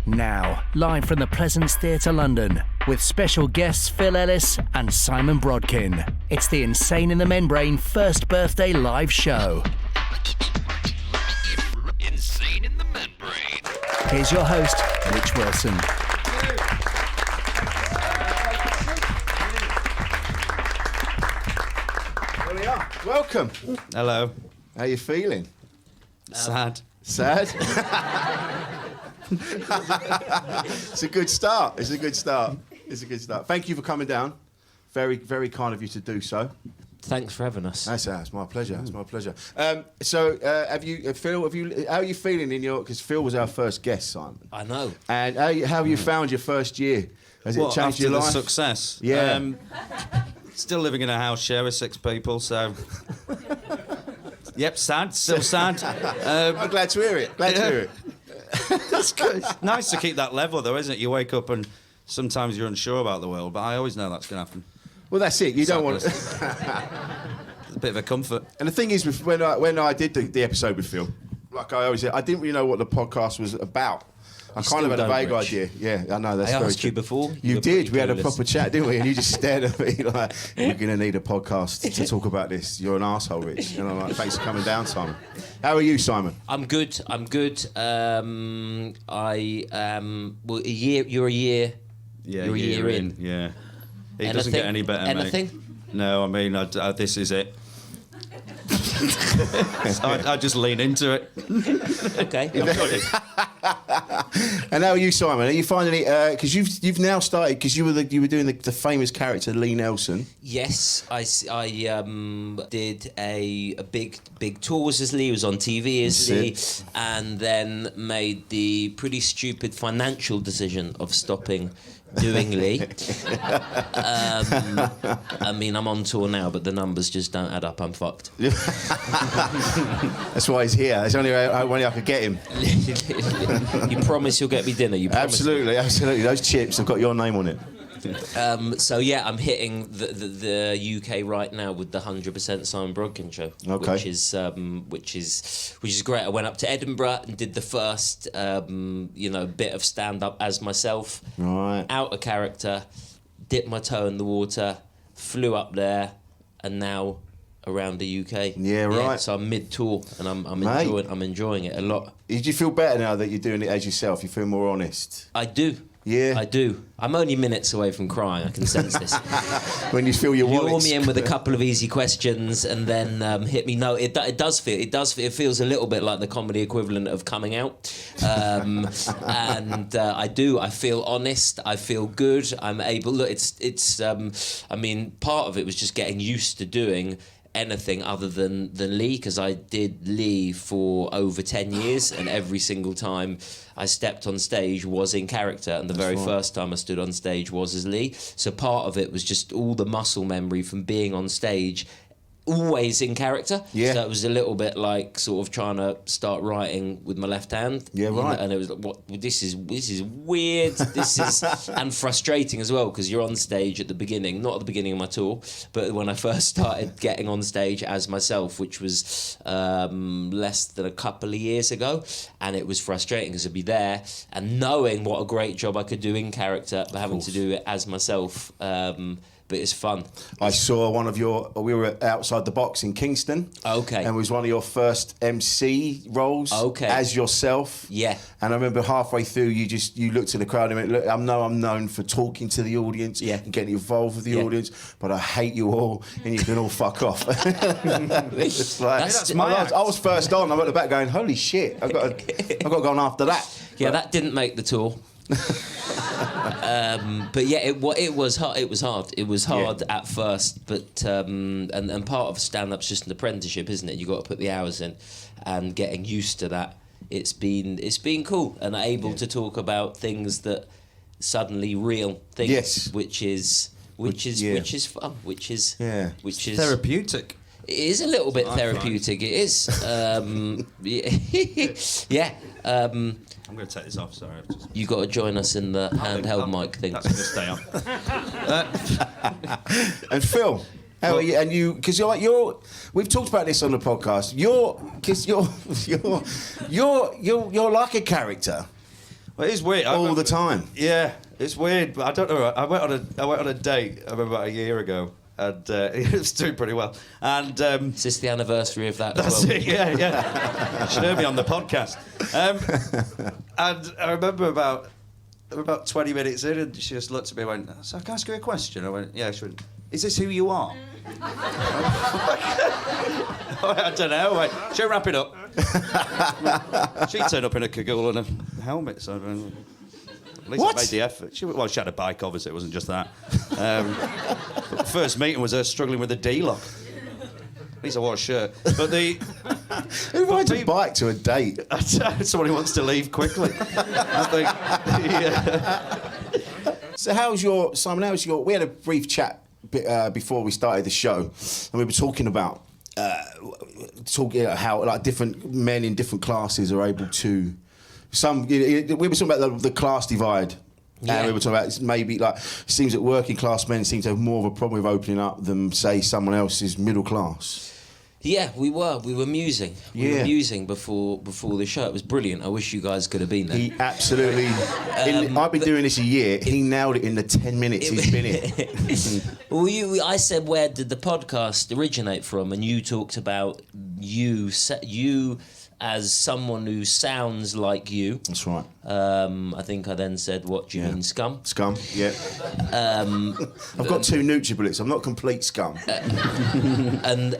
Now, live from the Pleasance Theatre, London, with special guests Phil Ellis and Simon Brodkin. It's the Insane in the Membrane first birthday live show. Insane in the Membrane. Here's your host, Rich Wilson. There we are. Welcome. Hello. How you feeling? Sad. Sad? It's a good start. It's a good start. It's a good start. Thank you for coming down. Very, very kind of you to do so. Thanks for having us. That's my pleasure. It's my pleasure. So, Phil? How are you feeling in your? Because Phil was our first guest, Simon. I know. And how have you found your first year? Has it changed after your the life? success? Yeah. Still living in a house share with 6 people, so. Yep, sad. Still sad. I'm glad to hear it. Glad to hear it. That's good. Nice to keep that level, though, isn't it? You wake up and sometimes you're unsure about the world, but I always know that's going to happen. Well, that's it. You don't want. It's a bit of a comfort. And the thing is, when I did the episode with Phil, like I always said, I didn't really know what the podcast was about. I kind of had a vague idea. Yeah, I know. That's I very asked true. you before. You did. We had a proper chat, didn't we? And you just stared at me like, "You're going to need a podcast to talk about this. You're an arsehole, Rich." And I'm like, "Thanks for coming down, Simon." How are you, Simon? I'm good. I well, a year. You're a year. Yeah, you're a year in. Yeah. It doesn't get any better, Anything? mate. No, I mean, this is it. So I just lean into it. Okay. And how are you, Simon? Are you finding it? Because you've now started. Because you were doing the famous character Lee Nelson. Yes, I did a big tour as Lee. Was on TV as Lee, and then made the pretty stupid financial decision of stopping doing Lee. I mean, I'm on tour now, but the numbers just don't add up. I'm fucked. That's why he's here. That's only way I could get him. You promise you'll get me dinner? You promise? Absolutely. Those chips have got your name on it. So yeah, I'm hitting the UK right now with the 100% Simon Brodkin show, okay. which is great. I went up to Edinburgh and did the first bit of stand up as myself, right, out of character, dipped my toe in the water, flew up there, and now around the UK. Yeah, right. So I'm mid tour and I'm enjoying it a lot. Did you feel better now that you're doing it as yourself? You feel more honest? I do. Yeah, I do. I'm only minutes away from crying. I can sense this. When you feel your wallet. Lure me in with a couple of easy questions and then hit me. No, it does feel. It feels a little bit like the comedy equivalent of coming out. And I do. I feel honest. I feel good. I'm able. Look, it's. I mean, part of it was just getting used to doing anything other than Lee, because I did Lee for over 10 years and every single time I stepped on stage was in character, and the very first time I stood on stage was as Lee. So part of it was just all the muscle memory from being on stage always in character. Yeah. So it was a little bit like sort of trying to start writing with my left hand. Yeah, right. And it was like, what? This is weird. This is and frustrating as well, because you're on stage at the beginning, not at the beginning of my tour, but when I first started getting on stage as myself, which was less than a couple of years ago, and it was frustrating because I'd be there and knowing what a great job I could do in character, but having to do it as myself. But it's fun. I saw we were outside the box in Kingston. Okay. And it was one of your first MC roles. Okay. As yourself. Yeah. And I remember halfway through, you looked at the crowd and went, "Look, I'm known for talking to the audience and getting involved with the audience, but I hate you all, and you can all fuck off." It's like, I was first on. I'm at the back going, "Holy shit! I've got to go on after that." Yeah, that didn't make the tour. But yeah, it was hard. It was hard at first, but and part of stand-up's just an apprenticeship, isn't it? You got to put the hours in, and getting used to that. It's been cool, and able to talk about things that suddenly real things, which is fun, which is therapeutic. It is a little bit therapeutic. It is. Yeah. I'm going to take this off, sorry. You got to join us in the handheld mic thing. That's going to stay on. And Phil, how are you? And you, because you're. We've talked about this on the podcast. You're like a character. Well, it is weird. all the time. Yeah, it's weird, but I don't know. I went on a date. I remember about a year ago, and it was doing pretty well. And Is this the anniversary of that? that's as well? it. Yeah. You should hear me on the podcast. And I remember about 20 minutes in, and she just looked at me and went, "So can I ask you a question?" I went, "Yeah." She went, "Is this who you are?" I don't know. Wait, she'll wrap it up. She turned up in a cagoule and a helmet, so at least I made the effort. She had a bike, obviously, it wasn't just that. But the first meeting was her struggling with a D-lock. At least I wore a shirt. But Who rides a bike to a date? Someone who wants to leave quickly. I think. Yeah. So Simon, we had a brief chat before we started the show, and we were talking about how like different men in different classes are able to. We were talking about the class divide. Yeah. And we were talking about maybe like it seems that working class men seem to have more of a problem with opening up than say someone else's middle class. Yeah, we were musing. We Yeah. were musing before the show. It was brilliant. I wish you guys could have been there. He absolutely. I've been doing this a year. He nailed it in the 10 minutes he's been in. Well, I said, where did the podcast originate from? And you talked about you as someone who sounds like you. That's right. I think I then said, what do you mean, scum? Scum, yeah. I've got 2 NutriBullets. I'm not complete scum. And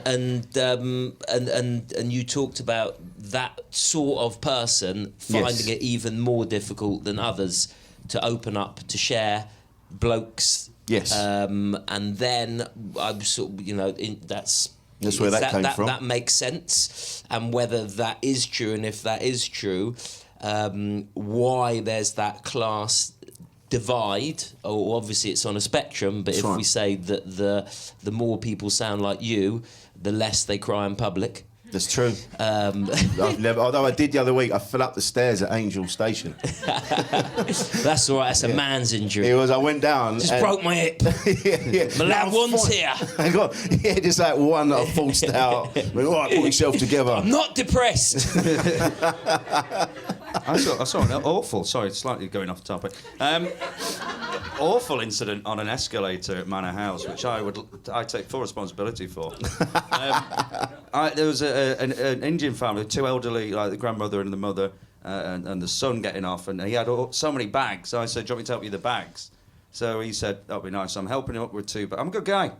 you talked about that sort of person finding it even more difficult than others to open up, to share, blokes. Yes. And then I'm sort of, That's where that came from. That makes sense. And whether that is true, and if that is true, why there's that class divide. Or obviously it's on a spectrum, but That's if right. we say that the more people sound like you, the less they cry in public. That's true. Although I did the other week, I fell up the stairs at Angel Station. That's all right. That's a man's injury. It was. I went down. Just broke my hip. yeah. My lad one's here. I got just like one that I forced out. Went, all right, pull yourself together. I'm not depressed. I saw an awful, sorry, slightly going off topic, awful incident on an escalator at Manor House, which I take full responsibility for. There was an Indian family, 2 elderly, like the grandmother and the mother, and the son getting off, and he had so many bags. So I said, "Do you want me to help you with the bags?" So he said, "That'd be nice." So I'm helping him up with 2 bags. I'm a good guy.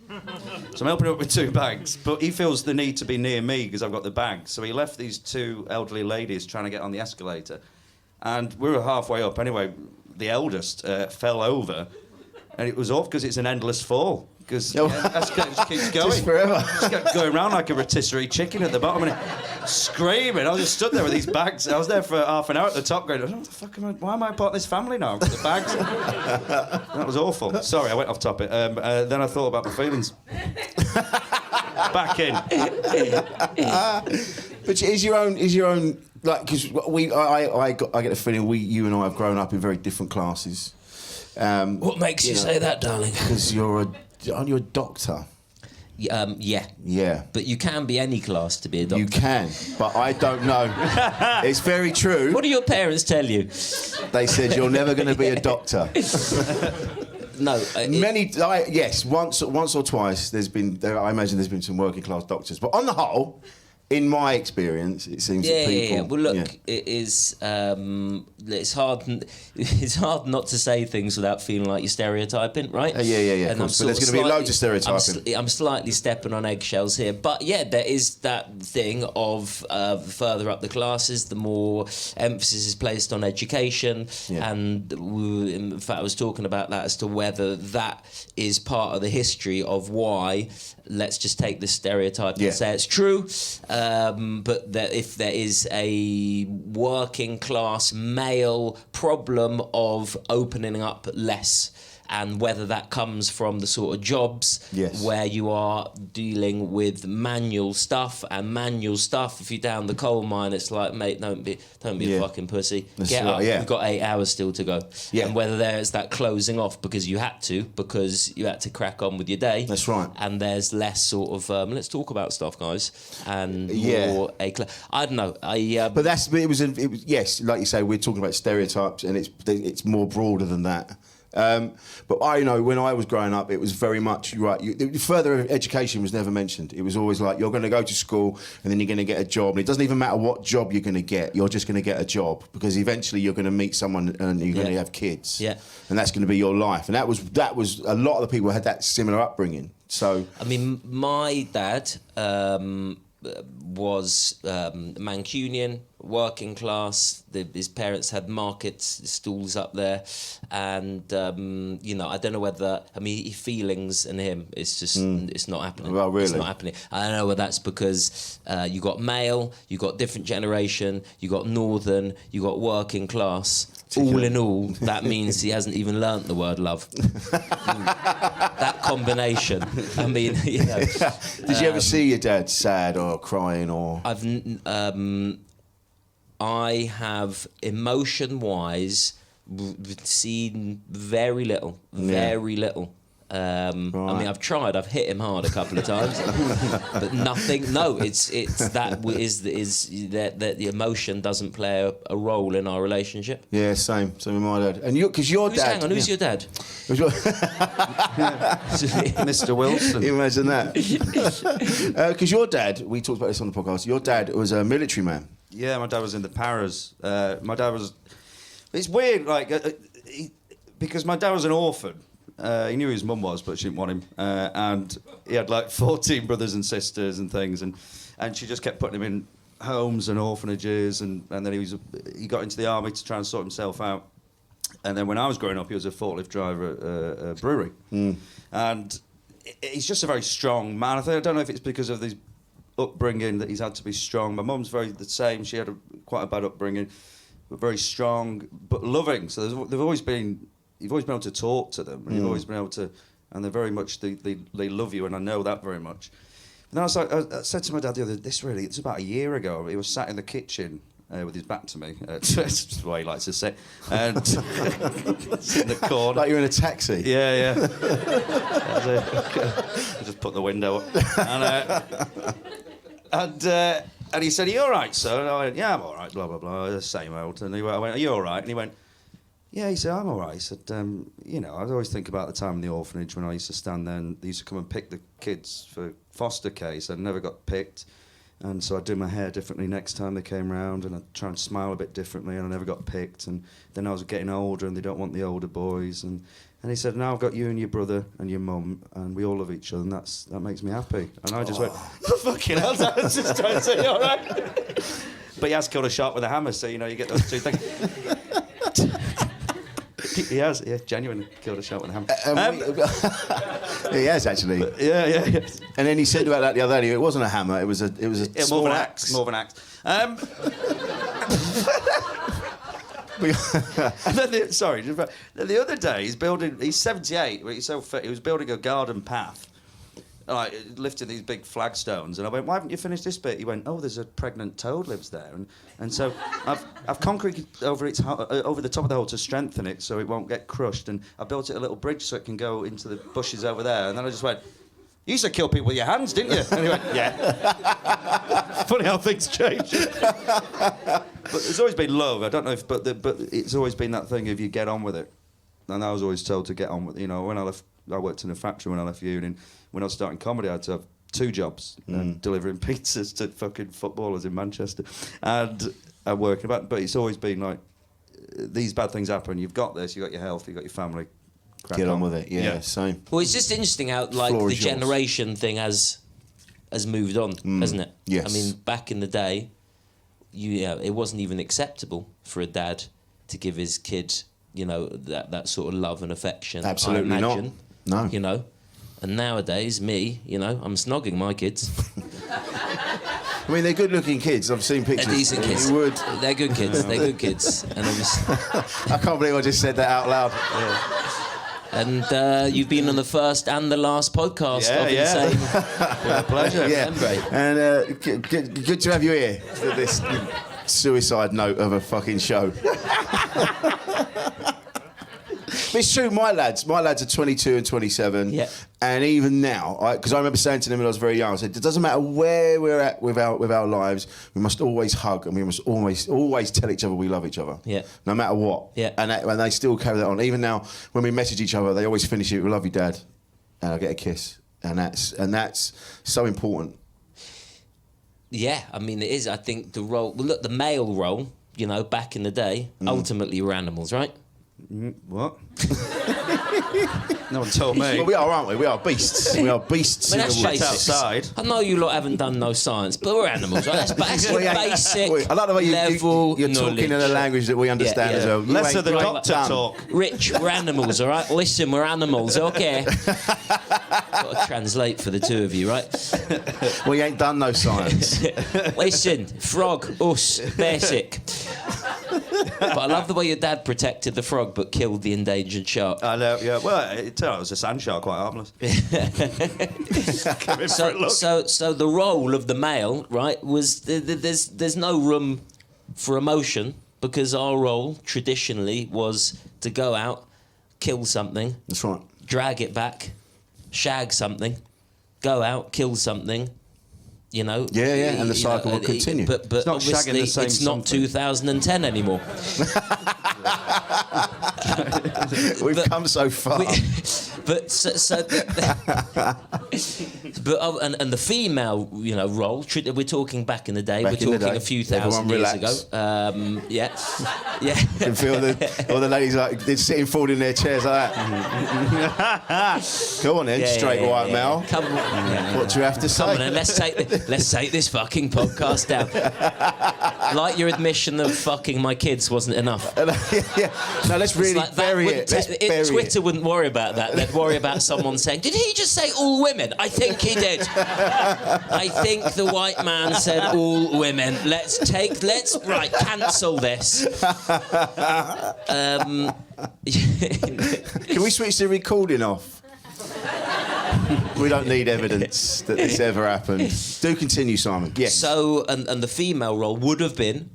So I'm helping him up with 2 bags, but he feels the need to be near me because I've got the bags. So he left these 2 elderly ladies trying to get on the escalator, and we were halfway up anyway. The eldest fell over, and it was off because it's an endless fall. Because the escalator just keeps going. Just forever. Just kept going around like a rotisserie chicken at the bottom, and screaming. I was just stood there with these bags. I was there for half an hour at the top going, what the fuck why am I part of this family now? The bags. That was awful. Sorry, I went off topic. Then I thought about my feelings. Back in. But is your own like because I get the feeling you and I have grown up in very different classes. What makes you say that, darling? Because you're a doctor. Yeah. Yeah. But you can be any class to be a doctor. You can, but I don't know. It's very true. What do your parents tell you? They said you're never going to be a doctor. No. Yes, once or twice. I imagine there's been some working class doctors, but on the whole, in my experience, it seems that people. Yeah. Well, look, it is. It's hard. It's hard not to say things without feeling like you're stereotyping, right? Yeah. And but there's going to be loads of stereotyping. I'm slightly stepping on eggshells here, but yeah, there is that thing of further up the classes, the more emphasis is placed on education, and in fact, I was talking about that as to whether that is part of the history of why. Let's just take this stereotype and say it's true, but that if there is a working class male problem of opening up less and whether that comes from the sort of jobs where you are dealing with manual stuff, if you're down the coal mine, it's like, mate, don't be a fucking pussy. Get up, you've got 8 hours still to go. And whether there's that closing off because you had to crack on with your day. That's right. And there's less sort of let's talk about stuff, guys, and more I don't know. But it was yes, like you say, we're talking about stereotypes, and it's more broader than that. But I know when I was growing up, it was very much further education was never mentioned. It was always like, you're going to go to school and then you're going to get a job, and it doesn't even matter what job you're going to get. You're just going to get a job because eventually you're going to meet someone and you're going to have kids. Yeah, and that's going to be your life. And that was a lot of the people had that similar upbringing. So I mean, my dad was Mancunian, working class. His parents had market stalls up there, and I don't know whether feelings and him. It's just it's not happening. Well, really, it's not happening. I don't know whether that's because you got male, you got different generation, you got northern, you got working class. All in all, that means he hasn't even learnt the word love. That combination. I mean, Did you ever see your dad sad or crying or? I have emotion-wise seen very little. I mean, I've tried. I've hit him hard a couple of times, but nothing. No, it's that the emotion doesn't play a role in our relationship. Yeah, same with my dad. And because your dad. Hang on, who's your dad? Mr. Wilson. Imagine that. Because your dad, we talked about this on the podcast. Your dad was a military man. Yeah, my dad was in the Paras. My dad was. It's weird, because my dad was an orphan. He knew who his mum was, but she didn't want him. And he had 14 brothers and sisters and things, and she just kept putting him in homes and orphanages, and then he got into the army to try and sort himself out. And then when I was growing up, he was a forklift driver at a brewery. And he's just a very strong man. I don't know if it's because of his upbringing that he's had to be strong. My mum's very the same. She had quite a bad upbringing, but very strong, but loving. So they've always been... You've always been able to talk to them, and you've always been able to, and they're very much they love you, and I know that very much. And then I said to my dad it's about a year ago. He was sat in the kitchen with his back to me. That's the way he likes to sit, and in the corner, like you're in a taxi. Yeah. I just put the window up, and he said, "Are you all right, sir?" And I went, "Yeah, I'm all right." Blah blah blah. The same old. And I went, "Are you all right?" And he went, "Yeah," he said, "I'm all right." He said, I always think about the time in the orphanage when I used to stand there and they used to come and pick the kids for foster case. I never got picked. And so I'd do my hair differently next time they came round, and I'd try and smile a bit differently, and I never got picked. And then I was getting older and they don't want the older boys. And he said, "Now I've got you and your brother and your mum, and we all love each other, and that makes me happy." And I just went, "Fucking hell, I was just trying to say, all right." But he has killed a shark with a hammer, so, you get those two things. He has, genuinely killed a shark with a hammer. He has, actually. Yeah. And then he said about that the other day. It wasn't a hammer. It was a small more of an axe. More of an axe. And then the other day he's 78, but he's so fit. He was building a garden path, lifting these big flagstones, and I went, "Why haven't you finished this bit?" He went, "Oh, there's a pregnant toad lives there, and so I've concrete over the top of the hole to strengthen it so it won't get crushed, and I built it a little bridge so it can go into the bushes over there." And then I just went, "You used to kill people with your hands, didn't you?" And he went, "Yeah." Funny how things change. But there's always been love. I don't know if, but it's always been that thing of you get on with it, and I was always told to get on with. When I worked in a factory when I left uni. When I was starting comedy, I had to have 2 jobs, delivering pizzas to fucking footballers in Manchester, and working about. But it's always been like, these bad things happen. You've got this. You've got your health. You've got your family. Get on with it. Yeah, same. Well, it's just interesting how the generation thing has moved on, hasn't it? Yes. I mean, back in the day, it wasn't even acceptable for a dad to give his kid, that sort of love and affection. Absolutely I imagine, not. No. And nowadays, I'm snogging my kids. I mean, they're good-looking kids. I've seen pictures. They're decent kids. You would. They're good kids. They're good kids. And I can't believe I just said that out loud. And you've been on the first and the last podcast of Insane. Yeah, pleasure. Yeah, Membrane. and good to have you here for this suicide note of a fucking show. But it's true, my lads are 22 and 27, and even now, because I remember saying to them when I was very young, I said, it doesn't matter where we're at with our lives, we must always hug and we must always tell each other we love each other, no matter what. And they still carry that on. Even now, when we message each other, they always finish it with "love you, Dad," and I get a kiss, and that's so important. Yeah, I mean, it is. I think the role, well, look, the male role, you know, back in the day, ultimately we're animals, right? What? No one told me. Well, we are, aren't we? We are beasts. We are beasts. But that's basic. Outside. I know you lot haven't done no science, but we're animals, right? That's basic I like the way you're knowledge. talking in a language that we understand as well. Less of the doctor talk. Rich, we're animals, all right? Listen, we're animals, okay? Got to translate for the two of you, right? We ain't done no science. Listen, frog, us, basic. But I love the way your dad protected the frog but killed the endangered shark. I know, yeah. Well, it turned out it was a sand shark, quite harmless. So the role of the male, right, was there's no room for emotion because our role traditionally was to go out, kill something. That's right. Drag it back, shag something, go out, kill something. You know, and the cycle will continue. But it's not obviously, it's not 2010 anymore. We've come so far. But the female, you know, role. We're talking back in the day. We're talking a few thousand years ago. Yeah. You can feel all the ladies like they're sitting forward in their chairs like that. Go on then, straight white male. Come on. What do you have to say? Come on then, let's take this fucking podcast down. Like your admission of fucking my kids wasn't enough. No, let's really bury it. Twitter wouldn't worry about that. They'd worry about someone saying, "Did he just say all women?" I think he did. I think the white man said all women. Let's cancel this. Can we switch the recording off? We don't need evidence that this ever happened. Do continue, Simon. Yes. So, and the female role would have been,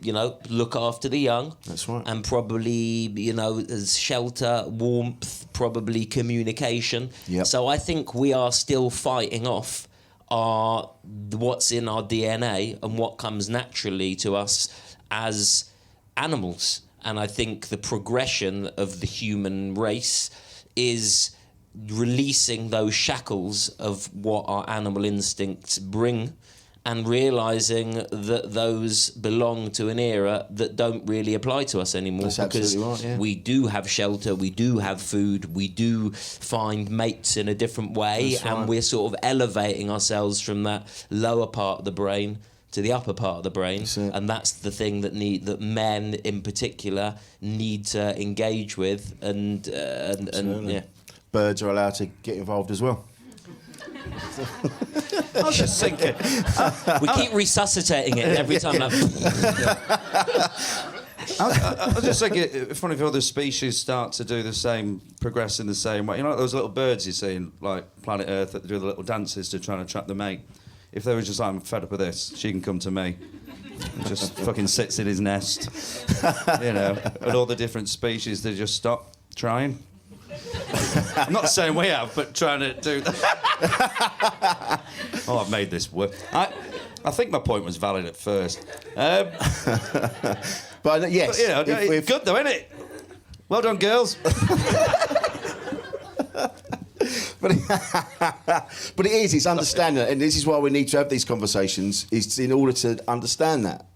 you know, look after the young. That's right. And probably, you know, shelter, warmth, probably communication. Yep. So I think we are still fighting off what's in our DNA and what comes naturally to us as animals. And I think the progression of the human race is releasing those shackles of what our animal instincts bring and realising that those belong to an era that don't really apply to us anymore. That's because right, yeah. we do have shelter, we do have food, we do find mates in a different way. That's right. And we're sort of elevating ourselves from that lower part of the brain to the upper part of the brain, and that's the thing that men in particular need to engage with, and yeah. Birds are allowed to get involved as well. I was just thinking. We keep resuscitating it every time. I was just thinking, it's funny if other species start to do the same, progress in the same way. You know, like those little birds you see in like Planet Earth that do the little dances to try and attract the mate. If they were just like, I'm fed up with this, she can come to me. And just fucking sits in his nest. You know, and all the different species, they just stop trying. I'm not saying we have, but trying to do that. Oh, I've made this work. I think my point was valid at first. But yes. But, you know, it's good though, isn't it? Well done, girls. But it is, it's understanding, and this is why we need to have these conversations, is in order to understand that.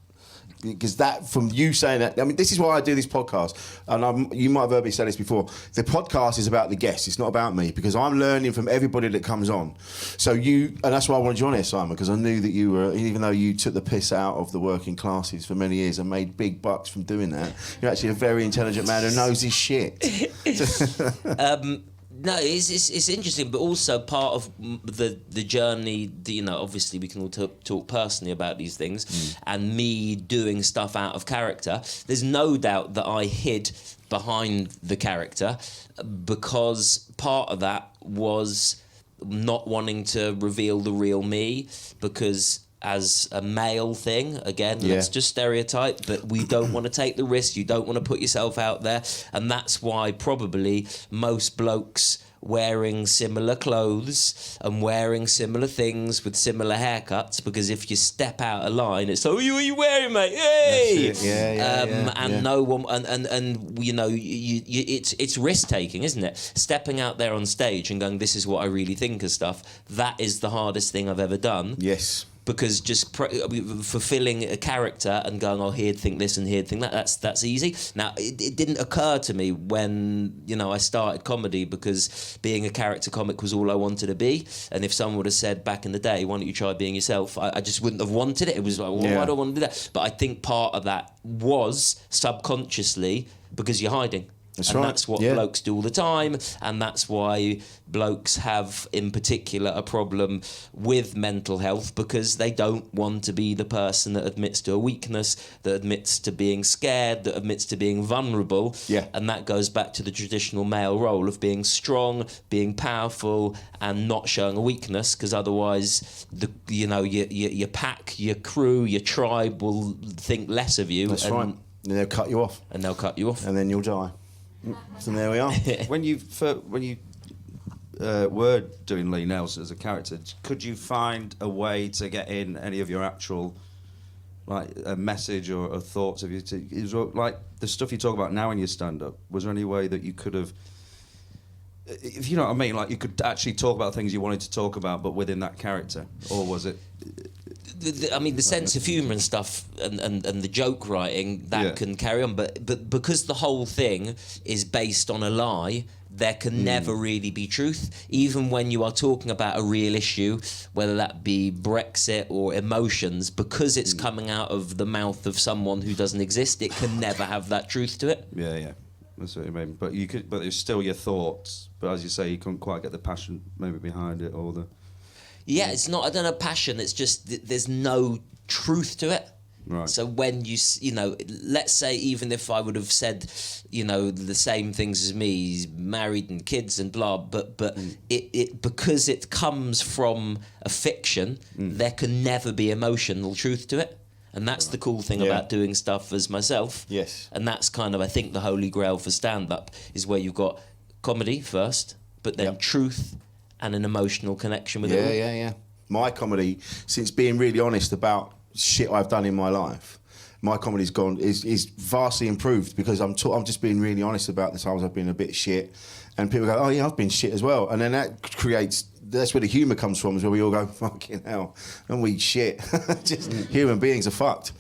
Because that, from you saying that, I mean, this is why I do this podcast, and you might have heard me say this before. The podcast is about the guests, it's not about me, because I'm learning from everybody that comes on. So and that's why I wanted you on here, Simon, because I knew that you were, even though you took the piss out of the working classes for many years and made big bucks from doing that, you're actually a very intelligent man who knows his shit. No, it's interesting, but also part of the journey. You know, obviously we can all talk personally about these things, and me doing stuff out of character. There's no doubt that I hid behind the character, because part of that was not wanting to reveal the real me, because as a male thing, again, let's just stereotype, but we don't want to take the risk, you don't want to put yourself out there, and that's why probably most blokes wearing similar clothes and wearing similar things with similar haircuts, because if you step out of line, it's like, what are you wearing, mate? Hey! And no one, and you know, it's risk taking, isn't it? Stepping out there on stage and going, this is what I really think of stuff. That is the hardest thing I've ever done. Yes. Because just fulfilling a character and going, oh, he'd think this and he'd think that, that's easy. Now, it didn't occur to me when, you know, I started comedy, because being a character comic was all I wanted to be. And if someone would have said back in the day, why don't you try being yourself, I just wouldn't have wanted it. It was like, well, why do I want to do that? But I think part of that was subconsciously because you're hiding. That's what blokes do all the time, and that's why blokes have, in particular, a problem with mental health, because they don't want to be the person that admits to a weakness, that admits to being scared, that admits to being vulnerable. Yeah. And that goes back to the traditional male role of being strong, being powerful, and not showing a weakness, because otherwise, your pack, your crew, your tribe will think less of you. That's right. And they'll cut you off. And they'll cut you off. And then you'll die. So there we are. When you were doing Lee Nelson as a character, could you find a way to get in any of your actual, like, a message or thoughts of you? Like the stuff you talk about now in your stand-up, was there any way that you could have, if you know what I mean, like you could actually talk about things you wanted to talk about, but within that character, or was it? I mean, the sense of humour and stuff, and the joke writing, that can carry on, but because the whole thing is based on a lie, there can never really be truth. Even when you are talking about a real issue, whether that be Brexit or emotions, because it's coming out of the mouth of someone who doesn't exist, it can never have that truth to it. Yeah. That's what you mean. But it's still your thoughts. But as you say, you couldn't quite get the passion maybe behind it, or the. Yeah, it's not, I don't know, passion, it's just there's no truth to it. Right. So when you know, let's say even if I would have said, you know, the same things as me, he's married and kids and blah, but it because it comes from a fiction, there can never be emotional truth to it. And that's the cool thing about doing stuff as myself. Yes. And that's kind of, I think, the holy grail for stand-up, is where you've got comedy first, but then truth and an emotional connection with it. Yeah. My comedy, since being really honest about shit I've done in my life, my comedy's is vastly improved, because I'm just being really honest about the times I've been a bit shit, and people go, oh yeah, I've been shit as well, and then that's where the humour comes from, is where we all go, fucking hell, and we shit. Just human beings are fucked,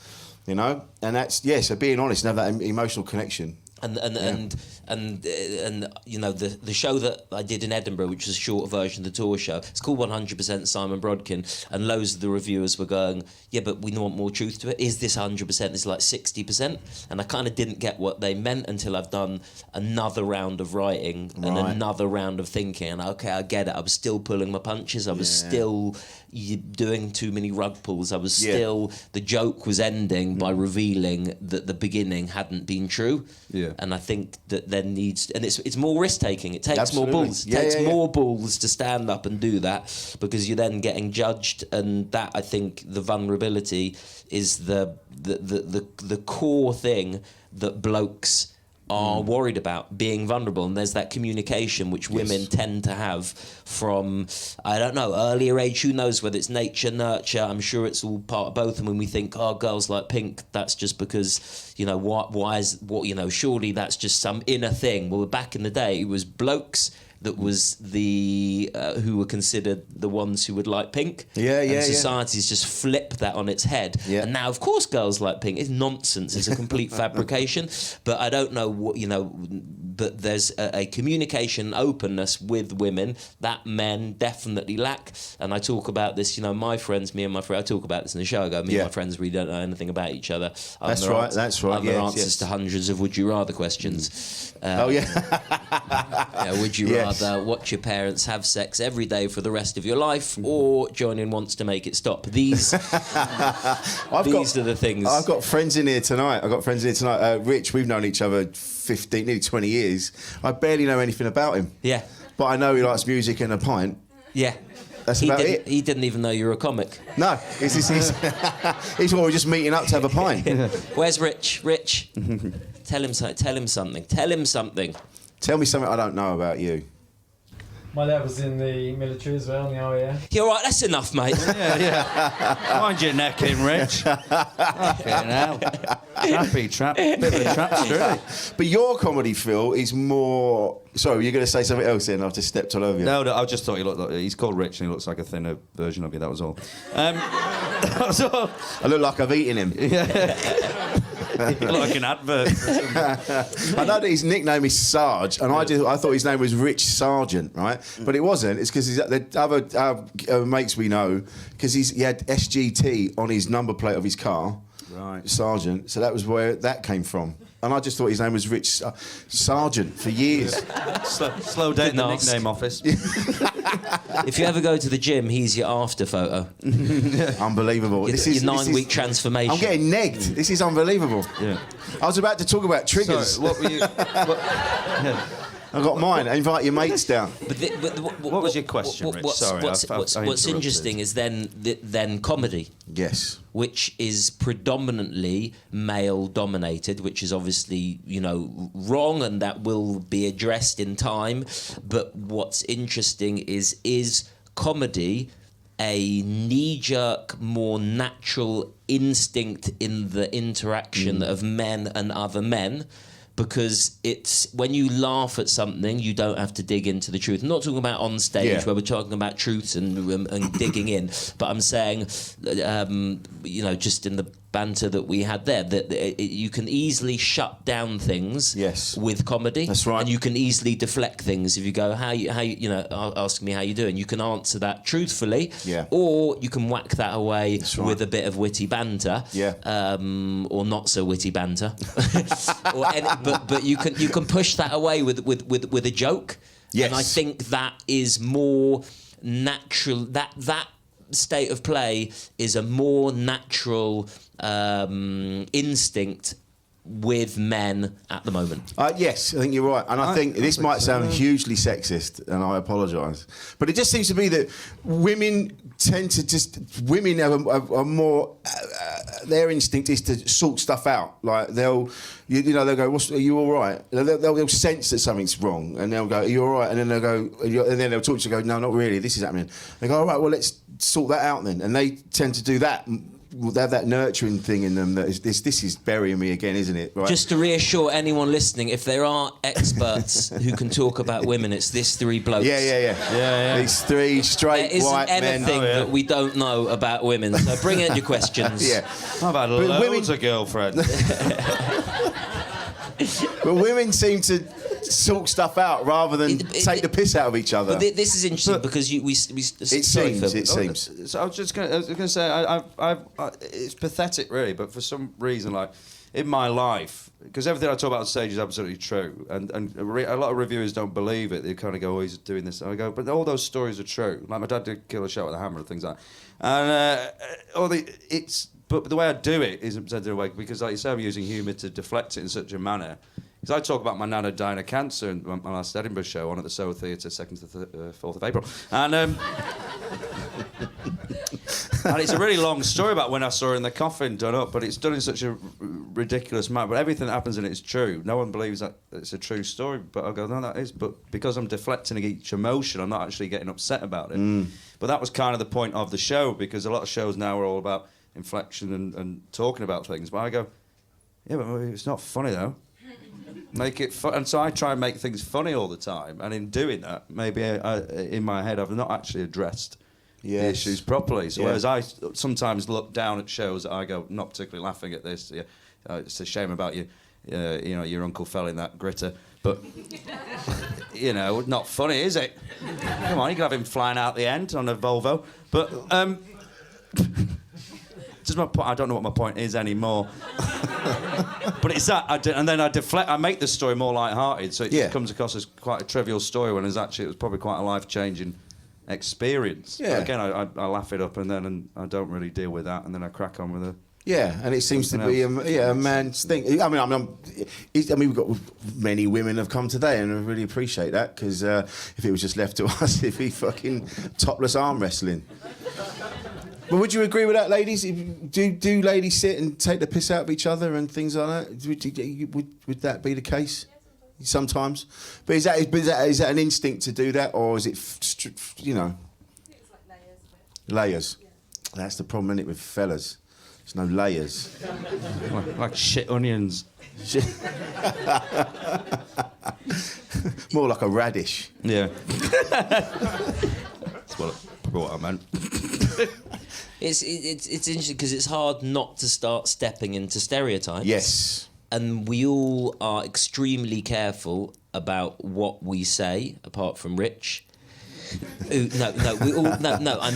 you know, and that's so being honest and have that emotional connection. And you know, the show that I did in Edinburgh, which was a short version of the tour show, it's called 100% Simon Brodkin, and loads of the reviewers were going, yeah, but we want more truth to it. Is this 100%? It's like 60%. And I kind of didn't get what they meant until I've done another round of writing and another round of thinking, and okay, I get it. I was still pulling my punches. I was still doing too many rug pulls. I was still, the joke was ending by revealing that the beginning hadn't been true. Yeah. And I think that there needs, and it's more risk taking. It takes more balls. It takes more balls to stand up and do that, because you're then getting judged, and that, I think, the vulnerability is the core thing that blokes are worried about, being vulnerable. And there's that communication which women tend to have from, I don't know, earlier age, who knows whether it's nature, nurture, I'm sure it's all part of both. And when we think, oh, girls like pink, that's just because, you know, surely that's just some inner thing. Well, back in the day, it was blokes that was the who were considered the ones who would like pink. And society's just flipped that on its head. And now, of course, girls like pink. It's nonsense. It's a complete fabrication. But I don't know what, you know, but there's a communication openness with women that men definitely lack. And I talk about this, you know, me and my friend, I talk about this in the show. I go, me and my friends really don't know anything about each other. That's right. Other answers to hundreds of would you rather questions. Would you rather watch your parents have sex every day for the rest of your life, or join in Wants to Make It Stop? These are the things. I've got friends in here tonight. Rich, we've known each other 15, nearly 20 years, I barely know anything about him. Yeah. But I know he likes music and a pint. Yeah. That's about it. He didn't even know you were a comic. No, he's well, we're just meeting up to have a pint. Where's Rich? Rich, tell him something. Tell him something. Tell me something I don't know about you. My dad was in the military as well, in the RAF. You're all right, that's enough, mate. Yeah. Mind your neck in, Rich. Fucking hell. Trappy, bit of a trapster. But your comedy, Phil, is more... Sorry, you're going to say something else then? I've just stepped all over you. No, I just thought he looked like... He's called Rich and he looks like a thinner version of you, that was all. That was all. I look like I've eaten him. You look like an advert. I know that his nickname is Sarge, and I thought his name was Rich Sargent, right? But it wasn't. It's because the other mates we know, because he had SGT on his number plate of his car, right? Sargent. So that was where that came from. And I just thought his name was Rich Sargent for years. Slow down in the nickname office. If you ever go to the gym, he's your after photo. Unbelievable. This is your 9-week transformation. I'm getting negged. This is unbelievable. Yeah. I was about to talk about triggers. Sorry, what were you... I got mine. Invite your mates down. What was your question, Rich? Sorry, what's interesting is then comedy. Yes. Which is predominantly male-dominated, which is obviously, wrong, and that will be addressed in time. But what's interesting is comedy a knee-jerk, more natural instinct in the interaction of men and other men? Because it's when you laugh at something, you don't have to dig into the truth. I'm not talking about on stage where we're talking about truths and digging in, but I'm saying, just in the banter that we had there, that you can easily shut down things with comedy. That's right. And you can easily deflect things if you go, how you ask me how you doing. You can answer that truthfully, or you can whack that away with a bit of witty banter, or not so witty banter. But you can push that away with a joke. Yes. And I think that is more natural. That state of play is a more natural instinct with men at the moment. Yes, I think you're right. And I think this might sound hugely sexist, and I apologise. But it just seems to be that women tend to women are more, their instinct is to sort stuff out. Like they'll go, are you all right? They'll sense that something's wrong, and they'll go, are you all right? And then they'll go, and then they'll talk to you and go, no, not really, this is happening. They go, all right, well, let's sort that out then. And they tend to do that. They have that nurturing thing in them that is, this is burying me again, isn't it? Right? Just to reassure anyone listening, if there are experts who can talk about women, it's these three blokes. Yeah. These three straight white men. There isn't anything that we don't know about women, so bring in your questions. I've had loads of girlfriends. But women seem to sort stuff out rather than take the piss out of each other. But this is interesting because it seems. So I was going to say, it's pathetic, really. But for some reason, like in my life, because everything I talk about on stage is absolutely true, and a lot of reviewers don't believe it. They kind of go, "Oh, he's doing this." And I go, "But all those stories are true." Like my dad did kill a shot with a hammer and things like that. And but the way I do it isn't presented away because, like you say, I'm using humour to deflect it in such a manner. Because I talk about my nana dying of cancer in my last Edinburgh show on at the Soho Theatre, 2nd to 4th of April. And and it's a really long story about when I saw her in the coffin done up, but it's done in such a ridiculous manner. But everything that happens in it is true. No one believes that it's a true story. But I go, no, that is. But because I'm deflecting each emotion, I'm not actually getting upset about it. But that was kind of the point of the show, because a lot of shows now are all about inflection and talking about things. But I go, yeah, but it's not funny, though. Make it fun. And so I try and make things funny all the time. And in doing that, maybe in my head, I've not actually addressed the issues properly. So whereas I sometimes look down at shows that I go, not particularly laughing at this. It's a shame about you. Your uncle fell in that gritter. But, not funny, is it? Come on, you can have him flying out the end on a Volvo. But, just my point. I don't know what my point is anymore. But it's that, and then I deflect. I make the story more light-hearted, so it just comes across as quite a trivial story when it was probably quite a life-changing experience. Yeah. But again, I laugh it up, and then I don't really deal with that, and then I crack on with Yeah, and it seems to be a man's thing. I mean, we've got many women have come today, and I really appreciate that, because if it was just left to us, it'd be fucking topless arm wrestling. But would you agree with that, ladies? Do ladies sit and take the piss out of each other and things like that? Would that be the case? Sometimes. But is that an instinct to do that, or is it, you know? It's like layers of it. Layers. Yeah. That's the problem, isn't it, with fellas? There's no layers. Like shit onions. More like a radish. Yeah. That's what I meant. It's interesting because it's hard not to start stepping into stereotypes. Yes. And we all are extremely careful about what we say, apart from Rich. I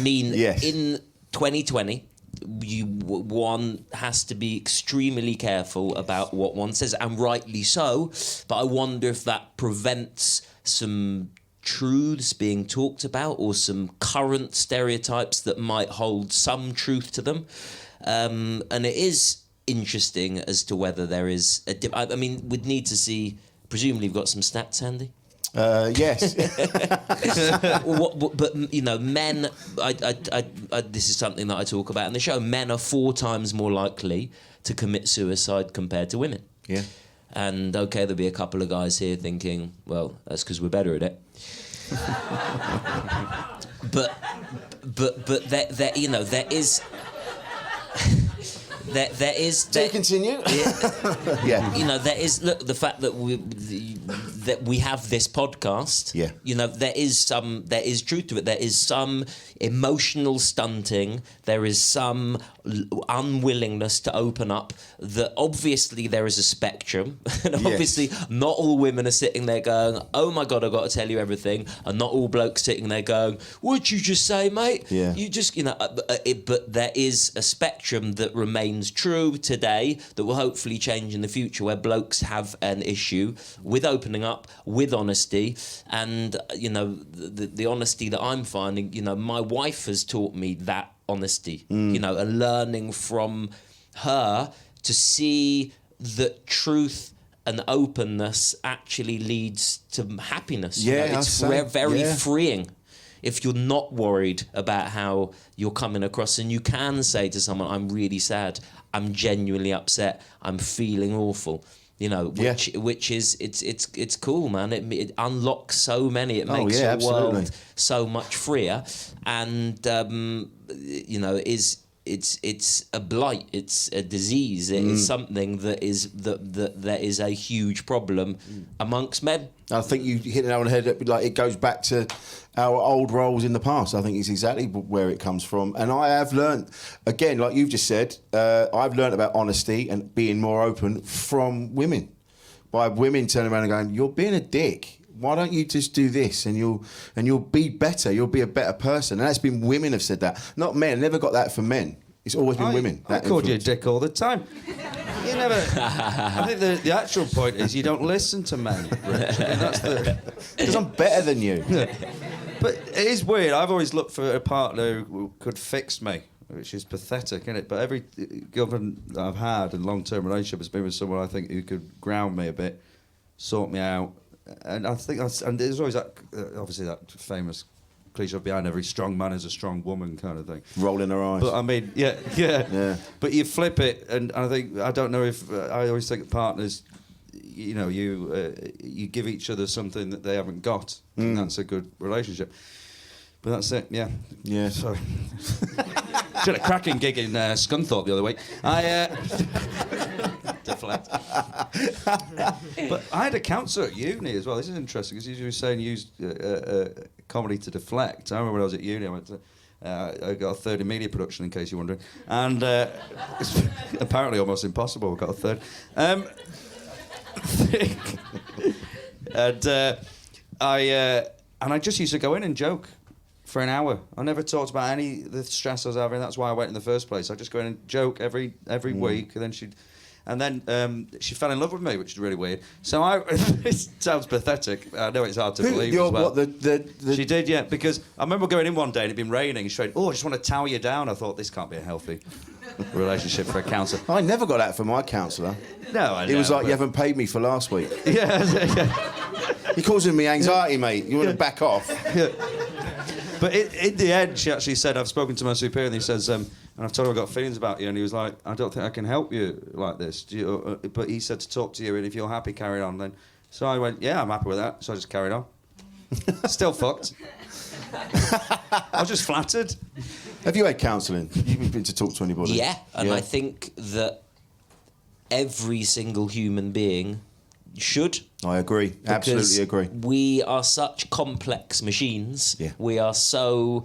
mean, yes. In 2020, one has to be extremely careful about what one says, and rightly so. But I wonder if that prevents some truths being talked about, or some current stereotypes that might hold some truth to them. And it is interesting as to whether there is I mean, we'd need to see. Presumably, you've got some stats handy. Yes. But you know, men. This is something that I talk about in the show. Men are 4 times more likely to commit suicide compared to women. Yeah. And okay, there'll be a couple of guys here thinking, well, that's because we're better at it. but there you know, there is. There is. Do you continue? Yeah. You know, there is. Look, the fact that we have this podcast. Yeah. You know, there is truth to it. There is some emotional stunting. There is some unwillingness to open up. That obviously there is a spectrum, and obviously not all women are sitting there going, "Oh my God, I've got to tell you everything," and not all blokes sitting there going, "What'd you just say, mate?" Yeah. You just, you know, but there is a spectrum that remains true today that will hopefully change in the future, where blokes have an issue with opening up, with honesty, and you know, the honesty that I'm finding, you know, my wife has taught me that honesty, you know, and learning from her to see that truth and openness actually leads to happiness. Yeah, you know, it's very freeing. If you're not worried about how you're coming across, and you can say to someone, "I'm really sad, I'm genuinely upset, I'm feeling awful," you know, which is it's cool, man. It unlocks so many. It makes your world so much freer, and you know, it's a blight, it's a disease, it is something that there is a huge problem amongst men. I think you hit it on the head. Like, it goes back to our old roles in the past. I think it's exactly where it comes from. And I have learned, again, like you've just said, I've learned about honesty and being more open from women. By women turning around and going, "You're being a dick. Why don't you just do this, and you'll be better. You'll be a better person." And that's been women have said that, not men. Never got that from men. It's always been women. I called you a dick all the time. You never. I think the actual point is you don't listen to men, Rich. Because I'm better than you. But it is weird. I've always looked for a partner who could fix me, which is pathetic, isn't it? But every girlfriend that I've had in long-term relationship has been with someone I think who could ground me a bit, sort me out, and I think and there's always that obviously that famous cliche behind every strong man is a strong woman kind of thing. Rolling her eyes. But I mean, yeah. But you flip it, and I don't know if I always think partners, you know, you give each other something that they haven't got, and that's a good relationship. But that's it, yeah. Yeah. Sorry. Did a cracking gig in Scunthorpe the other week. Deflect. But I had a counsellor at uni as well. This is interesting because you were saying you used comedy to deflect. I remember when I was at uni, I went to. I got a third in media production, in case you're wondering, and it's apparently almost impossible. I got a third, and I just used to go in and joke for an hour. I never talked about any of the stress I was having. That's why I went in the first place. I just go in and joke every week, and then And then she fell in love with me, which is really weird. So it sounds pathetic. I know it's hard to believe as well. She did, yeah, because I remember going in one day and it'd been raining. And she went, I just want to tower you down. I thought, this can't be a healthy relationship for a counsellor. I never got that from my counsellor. No, I know. It was like, you haven't paid me for last week. Yeah. You're causing me anxiety, mate. You want to back off? Yeah. But in the end, she actually said, I've spoken to my superior, and he says, and I've told him I've got feelings about you, and he was like, I don't think I can help you like this. But he said to talk to you, and if you're happy, carry on then. So I went, yeah, I'm happy with that. So I just carried on. Still fucked. I was just flattered. Have you had counselling? You've been to talk to anybody? Yeah, and I think that every single human being should. I agree. Absolutely agree. We are such complex machines. Yeah. We are so,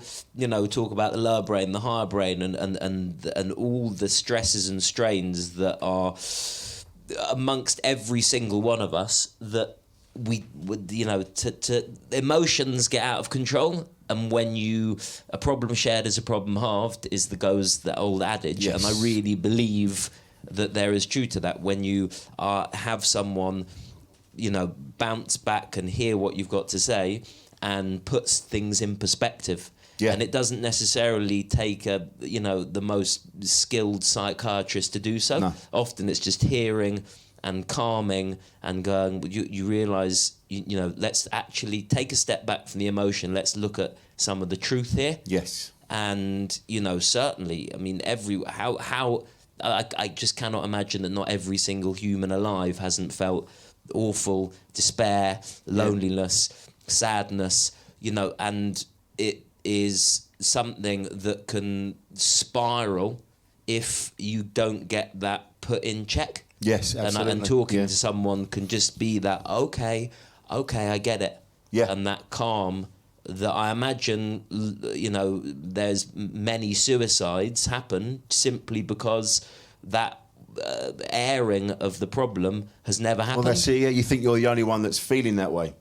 talk about the lower brain, the higher brain, and all the stresses and strains that are amongst every single one of us, that we would, emotions get out of control. And when a problem shared is a problem halved goes the old adage. Yes. And I really believe that there is truth to that. When you have someone, bounce back and hear what you've got to say and puts things in perspective. Yeah. And it doesn't necessarily take the most skilled psychiatrist to do so. No. Often it's just hearing and calming and going, you realise, let's actually take a step back from the emotion. Let's look at some of the truth here. Yes. And, certainly, I mean, I just cannot imagine that not every single human alive hasn't felt awful despair, loneliness, sadness, and it is something that can spiral if you don't get that put in check. Yes, absolutely. And talking to someone can just be that, okay, I get it. Yeah. And that calm that I imagine, there's many suicides happen simply because that airing of the problem has never happened. Well, that's it. Yeah, you think you're the only one that's feeling that way.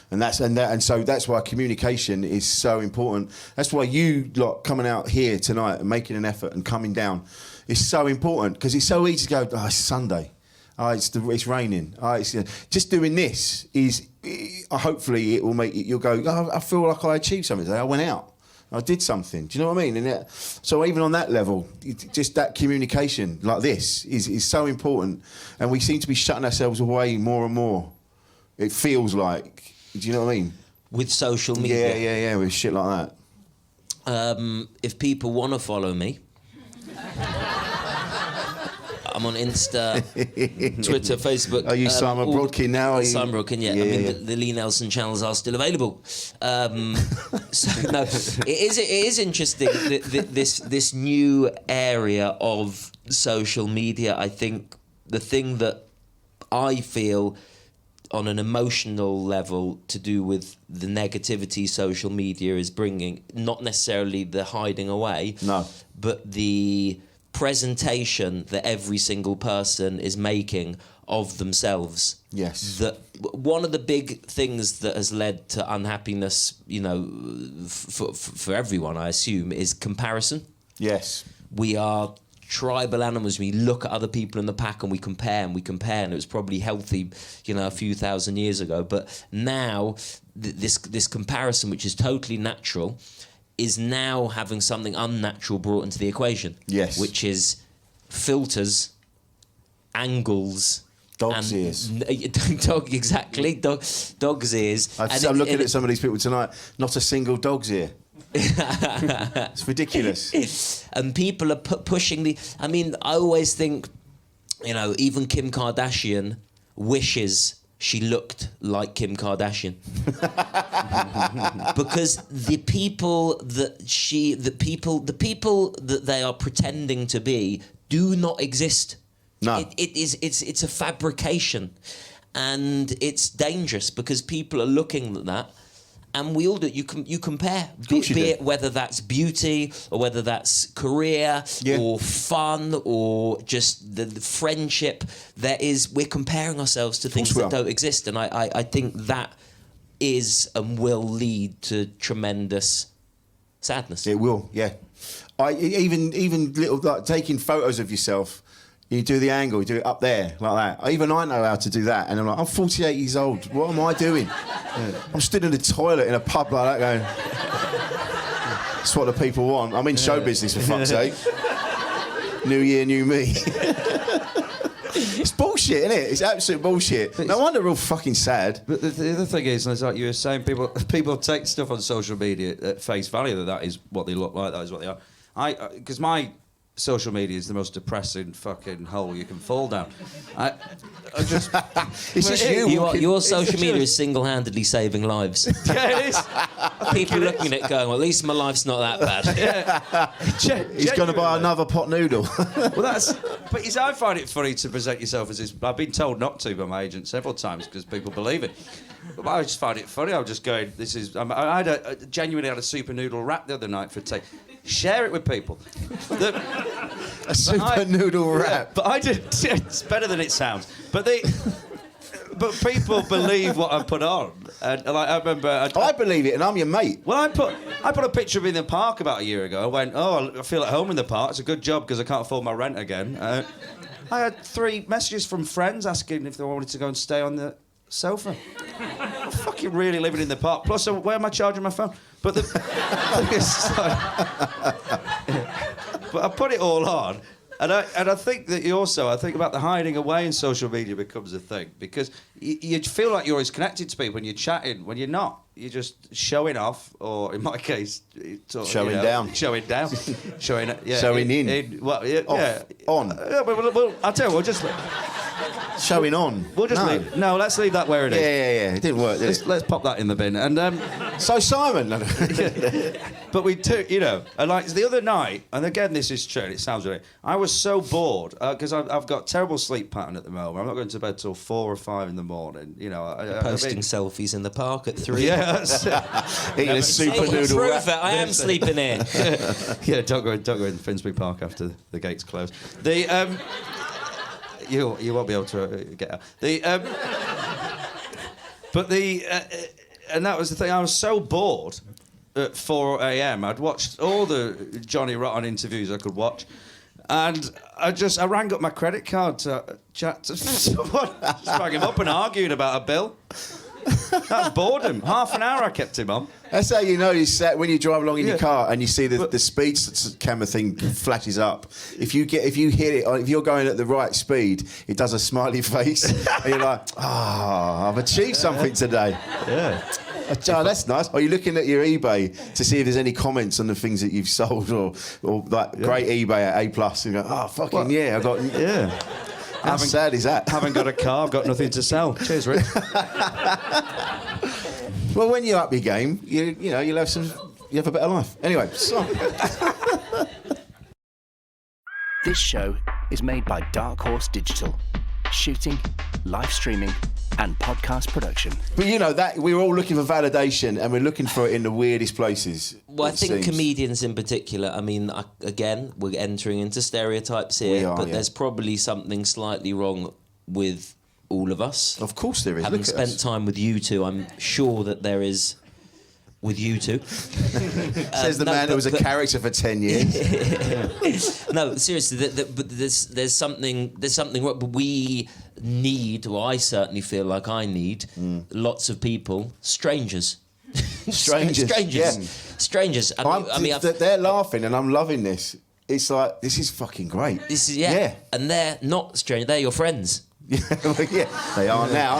And so that's why communication is so important. That's why you lot coming out here tonight and making an effort and coming down is so important, because it's so easy to go, it's Sunday, it's raining, just doing this is hopefully it will make you'll go, I feel like I achieved something today. I went out, I did something. Do you know what I mean? So even on that level, just that communication like this is so important, and we seem to be shutting ourselves away more and more. It feels like. Do you know what I mean? With social media. Yeah, with shit like that. If people want to follow me, I'm on Insta, Twitter, Facebook. Are you Simon Brodkin now? Simon Brodkin, yeah. The Lee Nelson channels are still available. So no, it is interesting, this new area of social media. I think the thing that I feel on an emotional level to do with the negativity social media is bringing, not necessarily the hiding away, but the presentation that every single person is making of themselves. Yes. That one of the big things that has led to unhappiness, for everyone, I assume, is comparison. Yes. We are tribal animals. We look at other people in the pack and we compare, and it was probably healthy, a few thousand years ago. But now, this comparison, which is totally natural, is now having something unnatural brought into the equation. Yes. Which is filters, angles, Dog's ears. Dog's ears. I'm looking at some of these people tonight. Not a single dog's ear. It's ridiculous. And people are pushing the. I mean, I always think, even Kim Kardashian wishes she looked like Kim Kardashian. Because the people that they are pretending to be do not exist. No. It's a fabrication, and it's dangerous because people are looking at that. And we all do. You compare, be it whether that's beauty or whether that's career or fun or just the friendship. We're comparing ourselves to things that don't exist, and I think that is and will lead to tremendous sadness. It will, yeah. Even little, like taking photos of yourself You do the angle, you do it up there, like that. Even I know how to do that. And I'm like, I'm 48 years old. What am I doing? I'm stood in the toilet in a pub like that going, that's what the people want. I'm in show business, for fuck's sake. New year, new me. It's bullshit, isn't it? It's absolute bullshit. No wonder we're all fucking sad. But the other thing is, like you were saying, people take stuff on social media at face value that is what they look like, that is what they are. Because my social media is the most depressing fucking hole you can fall down. I just... It's just you. Your social media is single-handedly saving lives. Yeah, it is. People looking at it going, well, at least my life's not that bad. He's going to buy another pot noodle. Well, but I find it funny to present yourself as this. I've been told not to by my agent several times because people believe it. But I just find it funny. I'm just going, this is... I genuinely had a super noodle wrap the other night for tea. Share it with people. A super noodle wrap. But I did. It's better than it sounds. But people believe what I put on, and like I remember. I believe it, and I'm your mate. Well, I put a picture of me in the park about a year ago. I went, I feel at home in the park. It's a good job because I can't afford my rent again. I had 3 messages from friends asking if they wanted to go and stay on the sofa. I'm fucking really living in the park. Plus, where am I charging my phone? But the thing is, but I put it all on, and I think that I think about the hiding away in social media becomes a thing because you feel like you're always connected to people when you're chatting. When you're not, you're just showing off, or in my case, showing down, showing in. Well, yeah, off, on. Well, I'll tell you, we'll just. Showing on. We'll just leave. No, let's leave that where it is. Yeah. It didn't work, did it? Let's pop that in the bin. And so Simon. But we took, and like the other night, and again this is true. It sounds really. I was so bored because I've got terrible sleep pattern at the moment. I'm not going to bed till 4 or 5 in the morning. Posting selfies in the park at 3. Yeah, eating a super noodle wrap. I am sleeping here. Yeah, don't go in Finsbury Park after the gates close. You won't be able to get out. And that was the thing. I was so bored at 4 a.m. I'd watched all the Johnny Rotten interviews I could watch, and I rang up my credit card to chat to someone. Just rang him up and argued about a bill. That's boredom. Half an hour I kept him on. That's how you know when you drive along in your car and you see the speed camera thing flashes up. If you hit it, if you're going at the right speed, it does a smiley face, and you're like, I've achieved something today. Yeah. Oh, that's nice. Are you looking at your eBay to see if there's any comments on the things that you've sold or like great eBay at A+? You go, I got. Yeah. How sad is that? Haven't got a car, I've got nothing to sell. Cheers, Rick. Well, when you up your game, you'll have a better life. Anyway, so. This show is made by Dark Horse Digital. Shooting, live streaming, and podcast production. But that we're all looking for validation, and we're looking for it in the weirdest places. Well, I think comedians in particular, I mean, again, we're entering into stereotypes here, there's probably something slightly wrong with all of us. Of course there is. Having spent time with you two, I'm sure that there is with you two. Says the man who was a character for 10 years. No, seriously, but there's something wrong. But we need, or I certainly feel like I need, lots of people, strangers. Strangers. I mean, they're laughing, and I'm loving this. It's like, this is fucking great. This is and they're not strangers. They're your friends. Yeah, they are now.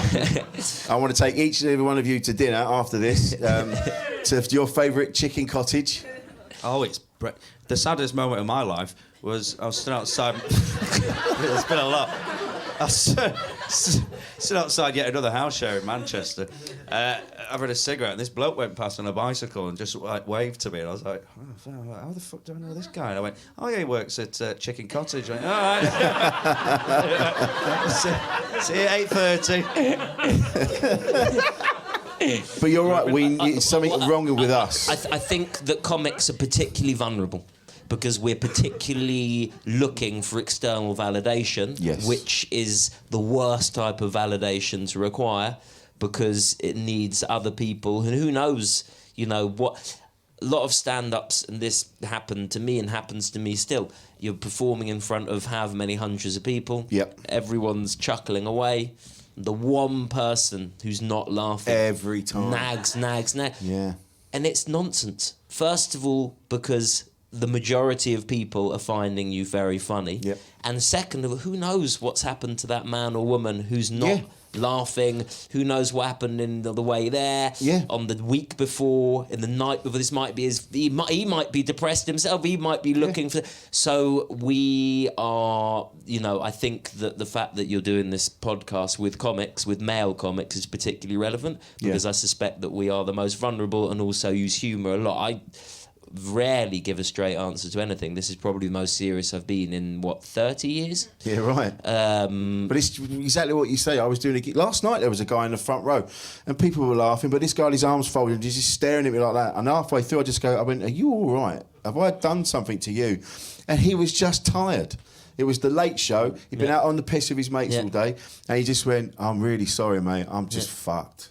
I want to take each and every one of you to dinner after this, to your favourite chicken cottage. Oh, the saddest moment of my life was I was stood outside. It's been a lot. I was stood outside yet another house share in Manchester, having a cigarette, and this bloke went past on a bicycle and just waved to me, and I was like, how the fuck do I know this guy? And I went, he works at Chicken Cottage. I went, all right. See you at 8:30. But you're right, it's something wrong with us. I think that comics are particularly vulnerable because we're particularly looking for external validation, which is the worst type of validation to require because it needs other people, and who knows, what... a lot of stand-ups, and this happened to me and happens to me still. You're performing in front of however many hundreds of people. Yep. Everyone's chuckling away. The one person who's not laughing Every time. nags. Yeah. And it's nonsense. First of all, because the majority of people are finding you very funny. Yep. And second of all, who knows what's happened to that man or woman who's not Yeah. laughing? Who knows what happened in the way there? Yeah. On the week before, in the night before. This might be he might be depressed himself. He might be looking for. So we are, I think that the fact that you're doing this podcast with comics, with male comics, is particularly relevant because I suspect that we are the most vulnerable and also use humour a lot. I rarely give a straight answer to anything. This is probably the most serious I've been in 30 years. Yeah, right. But it's exactly what you say. I was doing a gig last night. There was a guy in the front row, and people were laughing. But this guy had his arms folded, and he's just staring at me like that. And halfway through, I went, "Are you all right? Have I done something to you?" And he was just tired. It was the late show. He'd been out on the piss with his mates all day, and he just went, "I'm really sorry, mate. I'm just fucked."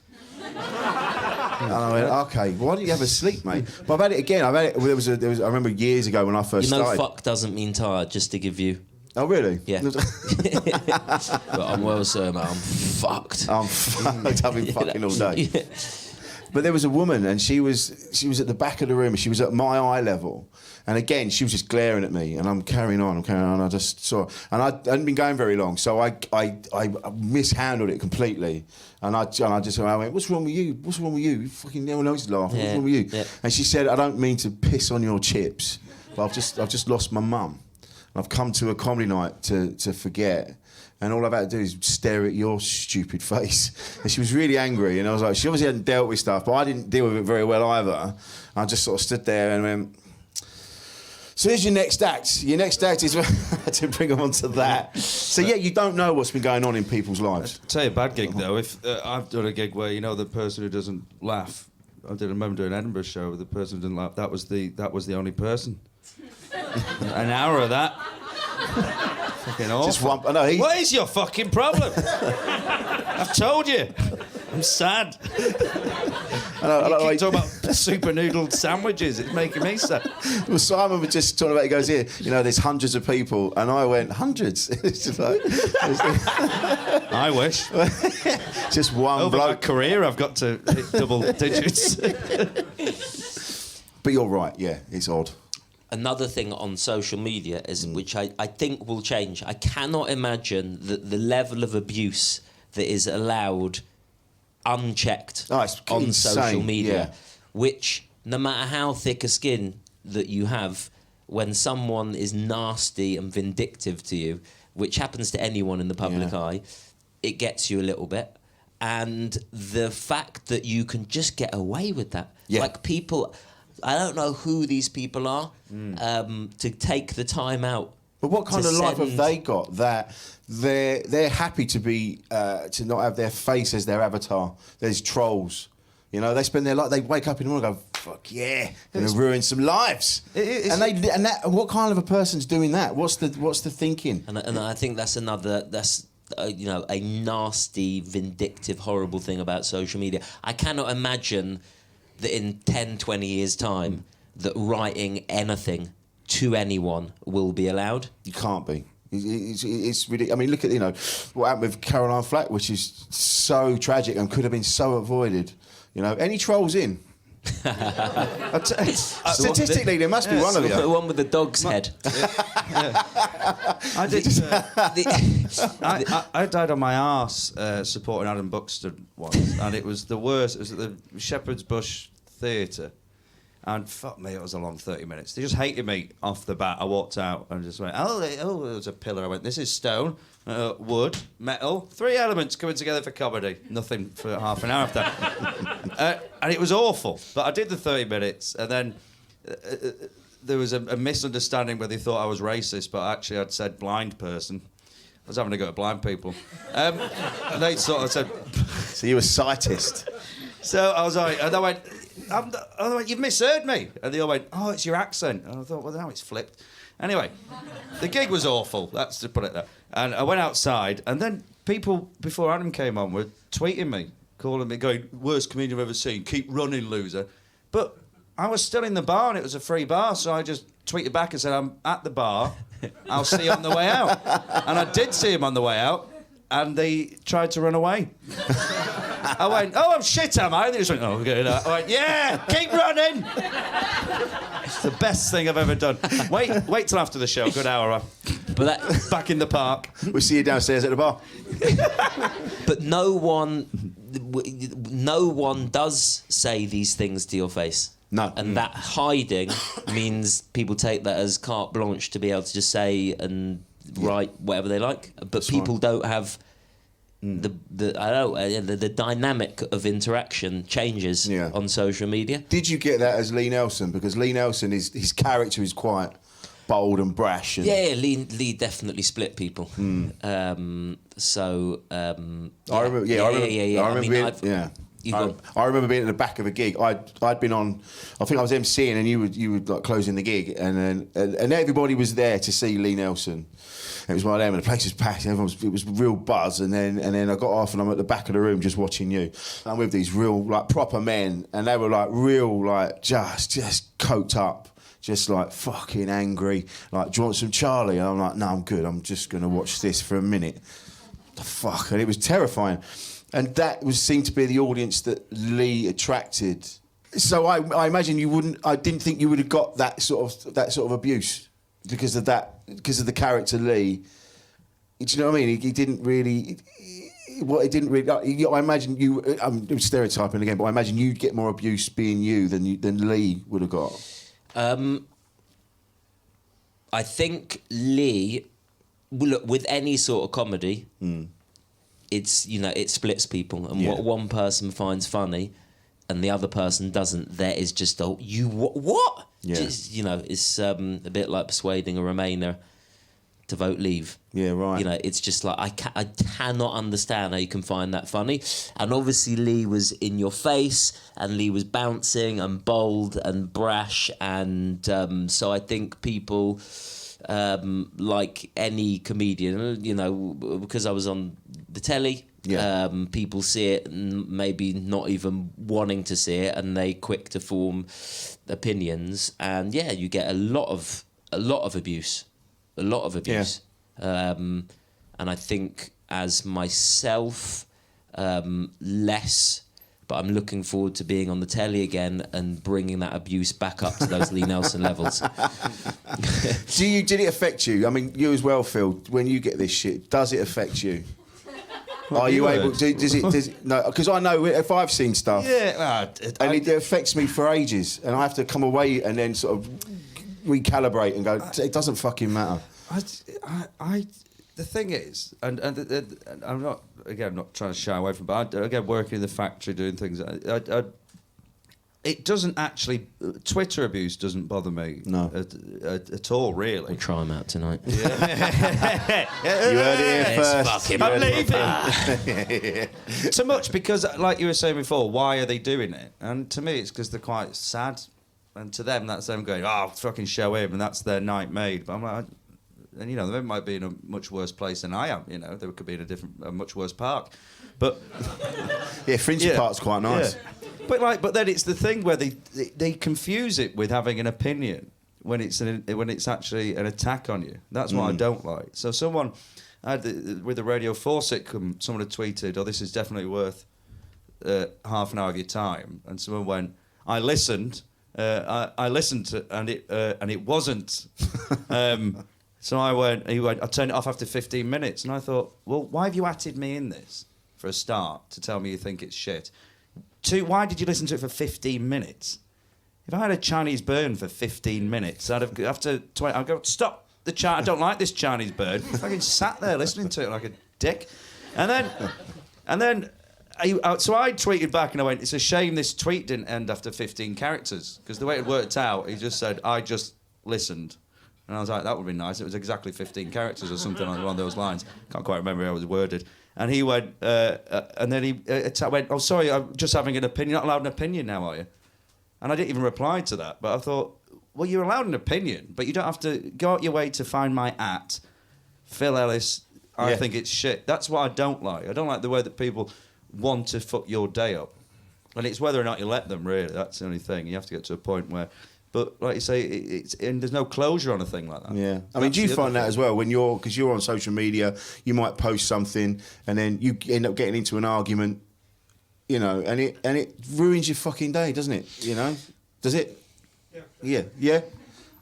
And I went, okay, why don't you have a sleep, mate? But I've had it again. There was. I remember years ago when I first started. Fuck doesn't mean tired, just to give you. Oh, really? Yeah. But I'm well, sir, mate. I'm fucked. I'm fucked. I've been fucking all day. Yeah. But there was a woman, and she was at the back of the room. She was at my eye level, and again, she was just glaring at me. And I'm carrying on. I just saw, and I hadn't been going very long, so I mishandled it completely. And I went, "What's wrong with you? What's wrong with you? You fucking no one else is laughing. What's wrong with you?" Yeah. And she said, "I don't mean to piss on your chips, but I've just lost my mum. I've come to a comedy night to forget." And all I've had to do is stare at your stupid face. And she was really angry. And I was like, she obviously hadn't dealt with stuff, but I didn't deal with it very well either. I just sort of stood there and went, "So here's your next act. Your next act is..." to bring them onto that. So yeah, you don't know what's been going on in people's lives. I'll tell you a bad gig though. If I've done a gig where the person who doesn't laugh. I remember doing an Edinburgh show with the person who didn't laugh. That was the only person. An hour of that. Fucking awful. Just one. I know, what is your fucking problem? I've told you. I'm sad. I keep talking about super noodle sandwiches. It's making me sad. Well, Simon was just talking about. He goes, "Here, there's hundreds of people," and I went, "Hundreds?" It's just like, I wish. just one Over bloke. my career, I've got to hit double digits. But you're right. Yeah, it's odd. Another thing on social media is which I think will change. I cannot imagine that the level of abuse that is allowed unchecked it's on insane, social media, yeah. which no matter how thick a skin that you have, when someone is nasty and vindictive to you, which happens to anyone in the public eye, it gets you a little bit. And the fact that you can just get away with that. Yeah. Like people... I don't know who these people are to take the time out. But what kind of life have they got that they're happy to be to not have their face as their avatar? There's trolls, They spend their life. They wake up in the morning and go, "Fuck yeah, gonna ruin some lives." What kind of a person's doing that? What's the thinking? And I think that's another a nasty, vindictive, horrible thing about social media. I cannot imagine that in 10, 20 years' time, that writing anything to anyone will be allowed. You can't be. It's really. I mean, look at what happened with Caroline Flack, which is so tragic and could have been so avoided. Any trolls in? Statistically, there must be one of you. The one with the dog's head. I did. I died on my arse supporting Adam Buxton once, and it was the worst. It was at the Shepherd's Bush Theatre, and fuck me, it was a long 30 minutes. They just hated me off the bat. I walked out and just went, "Oh, there was a pillar." I went, "This is stone, wood, metal, 3 elements coming together for comedy." Nothing for half an hour after that. And it was awful. But I did the 30 minutes, and then there was a misunderstanding where they thought I was racist, but actually I'd said blind person. I was having a go at blind people. And they sort of said... So you were sightist. So I was like... And I went, "You've misheard me." And they all went, "Oh, it's your accent." And I thought, well, now it's flipped. Anyway, the gig was awful. That's to put it there. And I went outside, and then people, before Adam came on, were tweeting me, calling me, going, "Worst comedian I've ever seen. Keep running, loser." But I was still in the bar and it was a free bar, so I just tweeted back and said, I'm at the bar, I'll see you on the way out. And I did see him on the way out, and they tried to run away. I went, oh, I'm shit, am I? And they just went, oh, good. I went, yeah, keep running. It's the best thing I've ever done. Wait till after the show, good hour. But that, Back in the park. We'll see you downstairs at the bar. but no one does say these things to your face. No. And that hiding means people take that as carte blanche to be able to just say and write whatever they like. But That's people right. don't have the dynamic of interaction changes on social media. Did you get that as Lee Nelson? Because Lee Nelson, his character is quite bold and brash. And Lee definitely split people. I remember. I remember being at the back of a gig. I'd been on. I think I was MCing, and you were like closing the gig, and everybody was there to see Lee Nelson. It was one of them, and the place was packed. It was real buzz, and then I got off, and I'm at the back of the room just watching you. I'm with these real like proper men, and they were like real like just coked up. Just like fucking angry, like, do you want some Charlie? And I'm like, no, I'm good. I'm just gonna watch this for a minute. The fuck, and it was terrifying. And that seemed to be the audience that Lee attracted. So I imagine you wouldn't. I didn't think you would have got that sort of abuse because of the character Lee. Do you know what I mean? He didn't really. It didn't really. I imagine you. I'm stereotyping again, but I imagine you'd get more abuse being you than Lee would have got. I think Lee, look, with any sort of comedy, it's, it splits people, and what one person finds funny and the other person doesn't, there is just you what? Yeah. Just, it's a bit like persuading a Remainer to vote Leave. Yeah, right. It's just like I cannot understand how you can find that funny. And obviously Lee was in your face, and Lee was bouncing and bold and brash, and so I think people, like any comedian, because I was on the telly, people see it and maybe not even wanting to see it, and they quick to form opinions, and you get a lot of abuse. And I think as myself, less, but I'm looking forward to being on the telly again and bringing that abuse back up to those Lee Nelson levels. Did it affect you? I mean, you as well, Phil. When you get this shit, does it affect you? Are you able to? Does it? No, because I know if I've seen stuff, and it affects me for ages, and I have to come away and then sort of recalibrate and go. It doesn't fucking matter. The thing is, and I'm not trying to shy away from, but again, working in the factory, doing things. It doesn't actually. Twitter abuse doesn't bother me. No. At all, really. We'll try them out tonight. You heard it here first. I'm leaving. Too much, because, like you were saying before, why are they doing it? And to me, it's because they're quite sad. And to them, that's them going, oh, fucking show him, and that's their night made. But I'm like, and they might be in a much worse place than I am. They could be in a much worse park. But Fringe Park's quite nice. Yeah. But then it's the thing where they confuse it with having an opinion when it's actually an attack on you. That's what I don't like. So someone with the Radio 4 sitcom, someone had tweeted, "Oh, this is definitely worth half an hour of your time," and someone went, "I listened." I listened to, and it wasn't. So he went, I turned it off after 15 minutes. And I thought, well, why have you atted me in this, for a start, to tell me you think it's shit? Two, why did you listen to it for 15 minutes? If I had a Chinese burn for 15 minutes, I'd go, stop the I don't like this Chinese burn. I fucking sat there listening to it like a dick. And then so I tweeted back and I went, it's a shame this tweet didn't end after 15 characters, because the way it worked out, he just said, I just listened. And I was like, that would be nice. It was exactly 15 characters or something along those lines. Can't quite remember how it was worded. And he went, and then he went, oh, sorry, I'm just having an opinion. You're not allowed an opinion now, are you? And I didn't even reply to that. But I thought, well, you're allowed an opinion, but you don't have to go out your way to find my Phil Ellis. I think it's shit. That's what I don't like. I don't like the way that people want to fuck your day up. And it's whether or not you let them, really. That's the only thing. You have to get to a point where... But like you say, and there's no closure on a thing like that. Yeah. I mean, do you find that as well when because you're on social media, you might post something and then you end up getting into an argument, you know, and it ruins your fucking day, doesn't it? You know? Does it? Yeah. Yeah.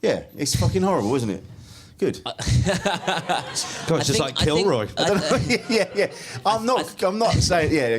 Yeah. It's fucking horrible, isn't it? Good. God, it's just like Kilroy. Yeah. I'm not saying. Yeah.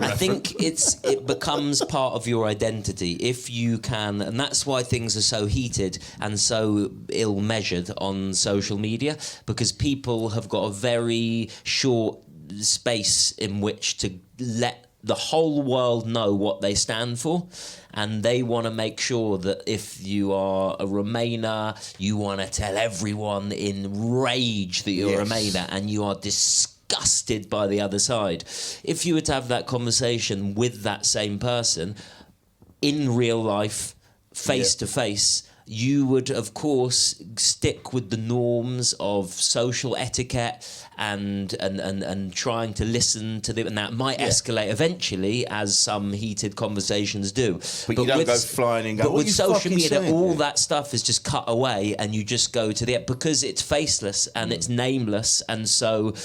I think it becomes part of your identity if you can, and that's why things are so heated and so ill measured on social media, because people have got a very short space in which to let the whole world know what they stand for, and they want to make sure that if you are a Remainer, you want to tell everyone in rage that you're a Remainer, and you are disgusted by the other side. If you were to have that conversation with that same person in real life, face to face, you would, of course, stick with the norms of social etiquette and trying to listen to them, and that might escalate eventually, as some heated conversations do. But you don't go flying and go, But what with you social fucking media, saying? all that stuff is just cut away, and you just go to the... Because it's faceless and it's nameless, and so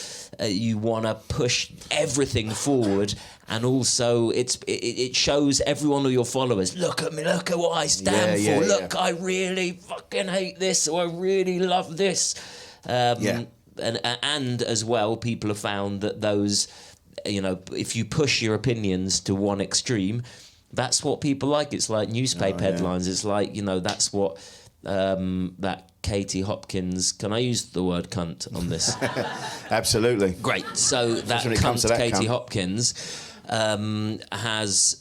you want to push everything forward. And also, it shows every one of your followers, look at me, look at what I stand for. Look, I really fucking hate this, or I really love this. And as well, people have found that those, you know, if you push your opinions to one extreme, that's what people like. It's like newspaper headlines. It's like, you know, that's what that Katie Hopkins... Can I use the word cunt on this? Absolutely. Great. So that cunt, Katie Hopkins... has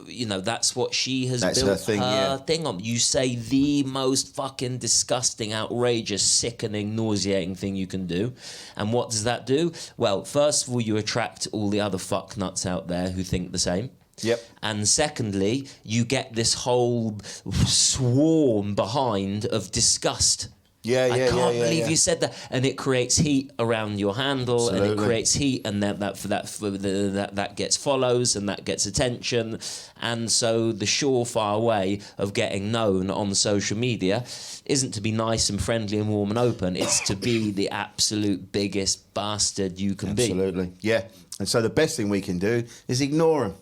you know, that's what she has built her thing on. You say the most fucking disgusting, outrageous, sickening, nauseating thing you can do, and what does that do? Well, first of all, you attract all the other fucknuts out there who think the same. Yep. And secondly, you get this whole swarm behind of disgust. I can't believe you said that, and it creates heat around your handle, and it creates heat, and that gets follows, and that gets attention, and so the surefire way of getting known on social media isn't to be nice and friendly and warm and open; it's to be the absolute biggest bastard you can be. Absolutely, yeah. And so the best thing we can do is ignore them.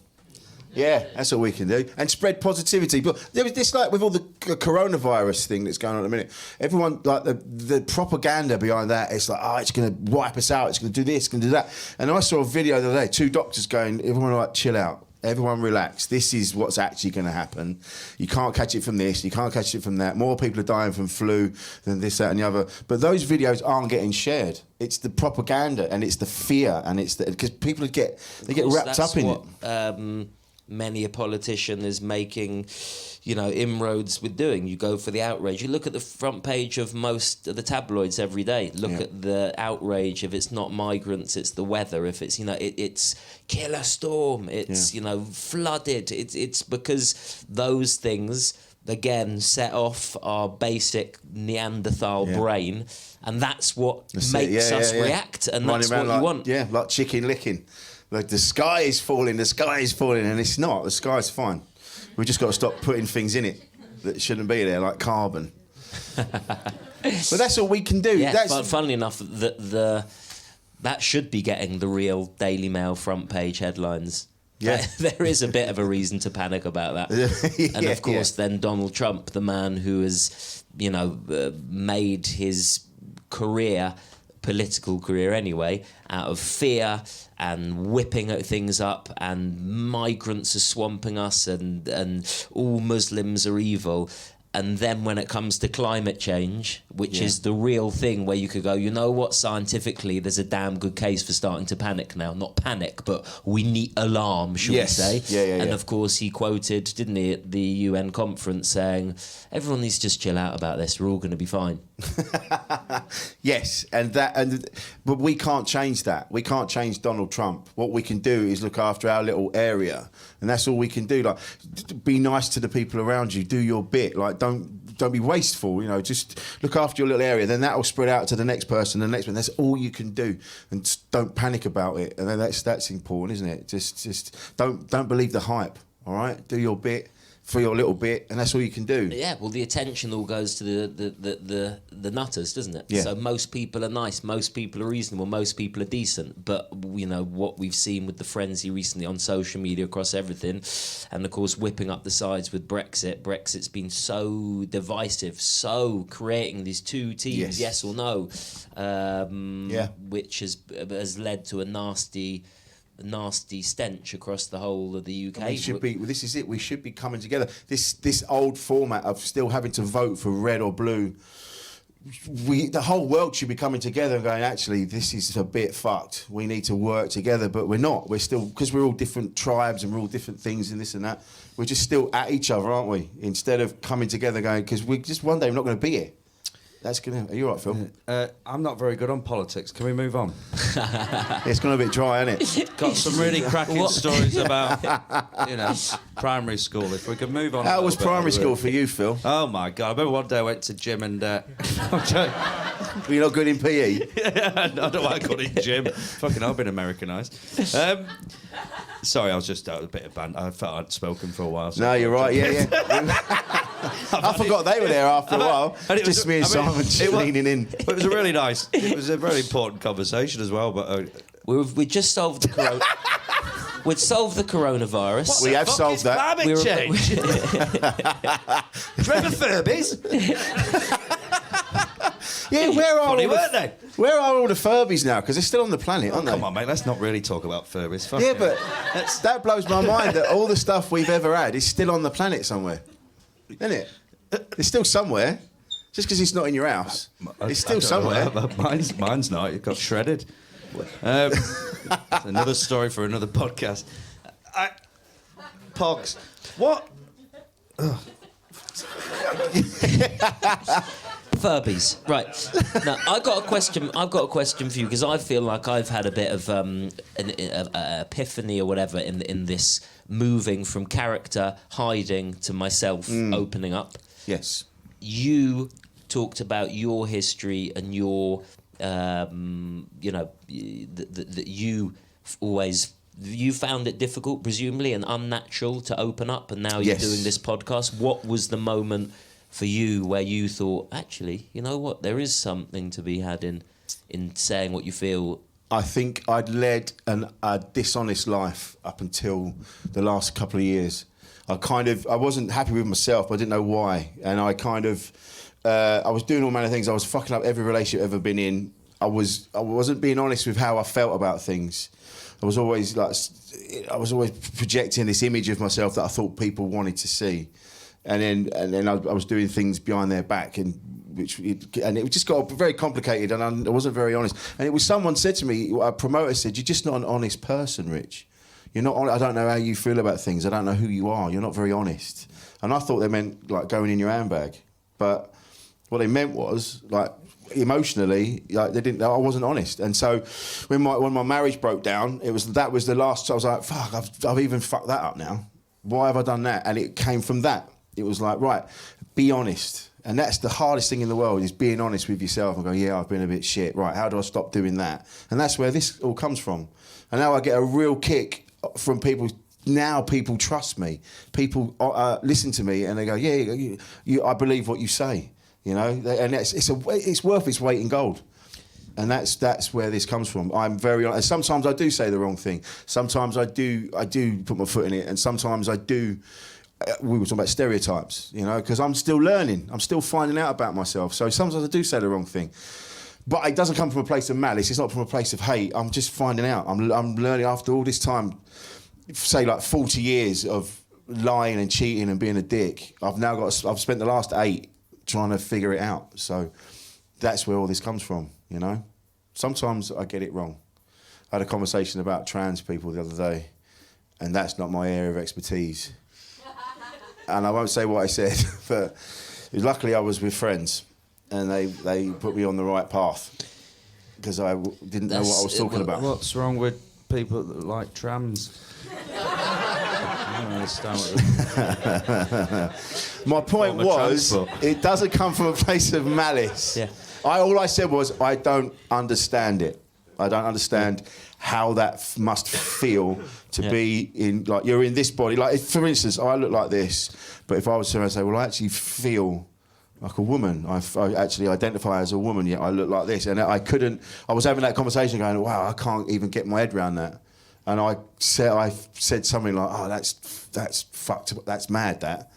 Yeah, that's all we can do. And spread positivity. But there was this, like, with all the coronavirus thing that's going on at the minute, everyone, like, the propaganda behind that, it's like, it's going to wipe us out, it's going to do this, it's going to do that. And I saw a video the other day, 2 doctors going, everyone, like, chill out. Everyone relax. This is what's actually going to happen. You can't catch it from this. You can't catch it from that. More people are dying from flu than this, that and the other. But those videos aren't getting shared. It's the propaganda and it's the fear and it's because people get wrapped up in it. Many a politician is making, you know, inroads with doing. You go for the outrage. You look at the front page of most of the tabloids every day. Look at the outrage. If it's not migrants, it's the weather. If it's, you know, it's killer storm. It's, you know, flooded. It's because those things, again, set off our basic Neanderthal brain. And that's what makes us react. And that's what you want. Yeah, like chicken licking. Like, the sky is falling, and it's not. The sky's fine. We've just got to stop putting things in it that shouldn't be there, like carbon. But that's all we can do. Yeah, but funnily enough, that should be getting the real Daily Mail front page headlines. Yeah. There is a bit of a reason to panic about that. And of course, then Donald Trump, the man who has, you know, made his political career anyway, out of fear and whipping things up, and migrants are swamping us, and all Muslims are evil. And then when it comes to climate change, which is the real thing where you could go, you know what, scientifically, there's a damn good case for starting to panic now. Not panic, but we need alarm, should we say. And of course, he quoted, didn't he, at the UN conference saying, everyone needs to just chill out about this. We're all going to be fine. Yes, but we can't change that. We can't change Donald Trump. What we can do is look after our little area, and that's all we can do. Like, be nice to the people around you. Do your bit. Like, don't don't be wasteful. You know, just look after your little area. Then that will spread out to the next person, the next one. That's all you can do, and just don't panic about it. And then that's important, isn't it? Just don't believe the hype. All right, do your bit for your little bit, and that's all you can do. Yeah, well, the attention all goes to the nutters, doesn't it? Yeah. So most people are nice, most people are reasonable, most people are decent. But, you know, what we've seen with the frenzy recently on social media across everything, and, of course, whipping up the sides with Brexit. Brexit's been so divisive, so creating these two teams, yes or no, which has led to a nasty stench across the whole of the UK. This is it. We should be coming together. This old format of still having to vote for red or blue. The whole world should be coming together and going, actually, this is a bit fucked. We need to work together, but we're not. We're still, because we're all different tribes and we're all different things and this and that. We're just still at each other, aren't we? Instead of coming together, going, because we just one day we're not going to be here. Are you all right, Phil? I'm not very good on politics. Can we move on? It's gone a bit dry, isn't it? Got some really cracking stories about, primary school. If we could move on. How was primary school for you, Phil? Oh my God! I remember one day I went to gym and. Were you not good in PE? I don't know why I got in gym. Fucking, I've been Americanised. Sorry, I was just out a bit of band. I felt I'd spoken for a while. So no, you're right. Yeah. I forgot they were there after a while. Just me and Simon leaning in. But it was a really nice. It was a very important conversation as well. But we just solved the corona. We'd solved the coronavirus. We have solved that. Climate change. Trevor Furbies. Yeah, where are weren't they? Where are all the Furbies now? Because they're still on the planet, aren't they? Come on, mate. Let's not really talk about Furbies. Fuck yeah, it. but that blows my mind that all the stuff we've ever had is still on the planet somewhere, isn't it? It's still somewhere. Just because it's not in your house, it's still somewhere. Mine's not. It got shredded. Another story for another podcast. Pogs. What? Furbies, right? Now I've got a question for you because I feel like I've had a bit of an epiphany or whatever in this moving from character hiding to myself opening up. Yes. You talked about your history and your, that you always. You found it difficult, presumably, and unnatural to open up, and now you're doing this podcast. What was the moment for you where you thought, actually, you know what, there is something to be had in saying what you feel? I think I'd led a dishonest life up until the last couple of years. I wasn't happy with myself. I didn't know why, and I was doing all manner of things. I was fucking up every relationship I've ever been in. I wasn't being honest with how I felt about things. I was always projecting this image of myself that I thought people wanted to see, and then I was doing things behind their back, and it just got very complicated, and I wasn't very honest. And it was someone said to me, a promoter said, "You're just not an honest person, Rich. You're not. I don't know how you feel about things. I don't know who you are. You're not very honest." And I thought they meant like going in your handbag, but what they meant was like. Emotionally, like I wasn't honest, and so when my marriage broke down, that was the last. I was like, "Fuck, I've even fucked that up now. Why have I done that?" And it came from that. It was like, right, be honest, and that's the hardest thing in the world is being honest with yourself and go, "Yeah, I've been a bit shit. Right, how do I stop doing that?" And that's where this all comes from. And now I get a real kick from people. Now people trust me. People listen to me, and they go, "Yeah, I believe what you say." You know, and it's worth its weight in gold, and that's where this comes from. I'm very honest. Sometimes I do say the wrong thing. Sometimes I do put my foot in it, and sometimes I do. We were talking about stereotypes, you know, because I'm still learning. I'm still finding out about myself. So sometimes I do say the wrong thing, but it doesn't come from a place of malice. It's not from a place of hate. I'm just finding out. I'm learning after all this time, say like 40 years of lying and cheating and being a dick. I've spent the last 8. Trying to figure it out. So that's where all this comes from, you know. Sometimes I get it wrong. I had a conversation about trans people the other day, and that's not my area of expertise. And I won't say what I said, but luckily I was with friends, and they put me on the right path because I didn't know what I was talking about. What's wrong with people that like trams? malice. Don't My point Form of was, transport. it doesn't come from a place of malice. Yeah. All I said was, I don't understand it. I don't understand how that must feel to be in, like, you're in this body. Like, if, for instance, I look like this, but if I was to say, well, I actually feel like a woman. I actually identify as a woman, yet I look like this. And I was having that conversation going, wow, I can't even get my head around that. And I said something like, oh, that's fucked up, that's mad, that.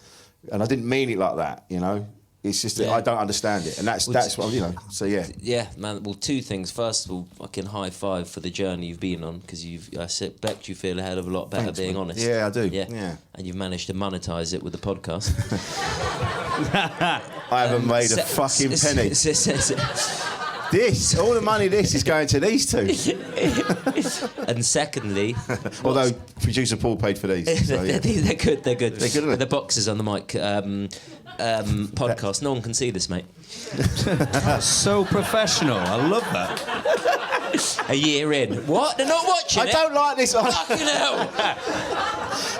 And I didn't mean it like that, you know. It's just that I don't understand it, and that's what, you know. So yeah. Yeah, man. Well, two things. First of all, fucking high five for the journey you've been on, because I suspect you feel a hell of a lot better. Thanks, being man. honest. Yeah, I do. Yeah. And you've managed to monetize it with the podcast. I haven't made a fucking penny. All the money this is going to these two. And secondly, although producer Paul paid for these. So, yeah. they're good. They're good. They're good, aren't they? The boxes on the mic. Podcast. No one can see this, mate. So professional. I love that. A year in. What? They're not watching I don't like this. Fucking hell.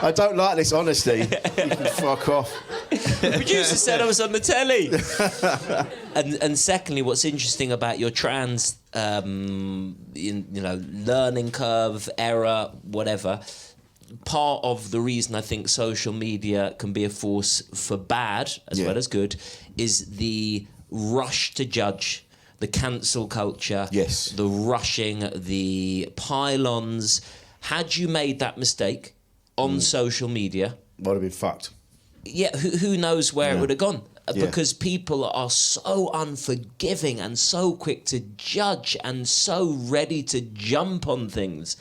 I don't like this honesty. You can fuck off. The producer said I was on the telly. And secondly, what's interesting about your trans, learning curve, error, whatever. Part of the reason I think social media can be a force for bad as well as good is the rush to judge, the cancel culture, the rushing, the pile-ons. Had you made that mistake on social media, would have been fucked. Yeah, who knows where it would have gone? Because people are so unforgiving and so quick to judge and so ready to jump on things.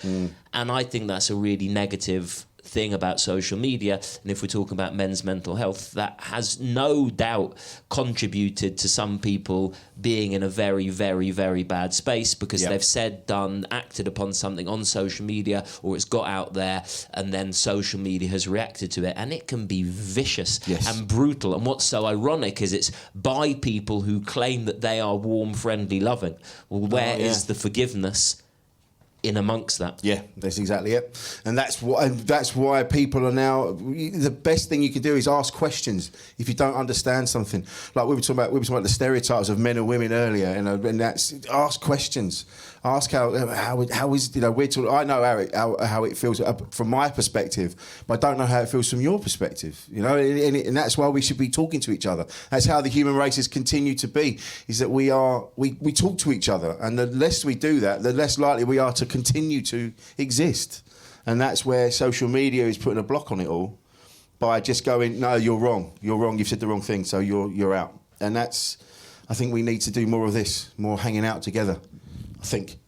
And I think that's a really negative thing about social media. And if we're talking about men's mental health, that has no doubt contributed to some people being in a very, very, very bad space because they've said, done, acted upon something on social media, or it's got out there, and then social media has reacted to it, and it can be vicious and brutal. And what's so ironic is it's by people who claim that they are warm, friendly, loving. Well, where is the forgiveness in amongst that? Yeah, that's exactly it. And that's why people are now, the best thing you can do is ask questions if you don't understand something. Like we were talking about the stereotypes of men and women earlier, you know, and that's, ask questions. Ask how is, you know, we're talking, I know how it feels from my perspective, but I don't know how it feels from your perspective, you know, and that's why we should be talking to each other. That's how the human races continue to be, is that we talk to each other, and the less we do that, the less likely we are to continue to exist. And that's where social media is putting a block on it all by just going, no, you're wrong, you've said the wrong thing, so you're out. And that's, I think we need to do more of this, more hanging out together, I think.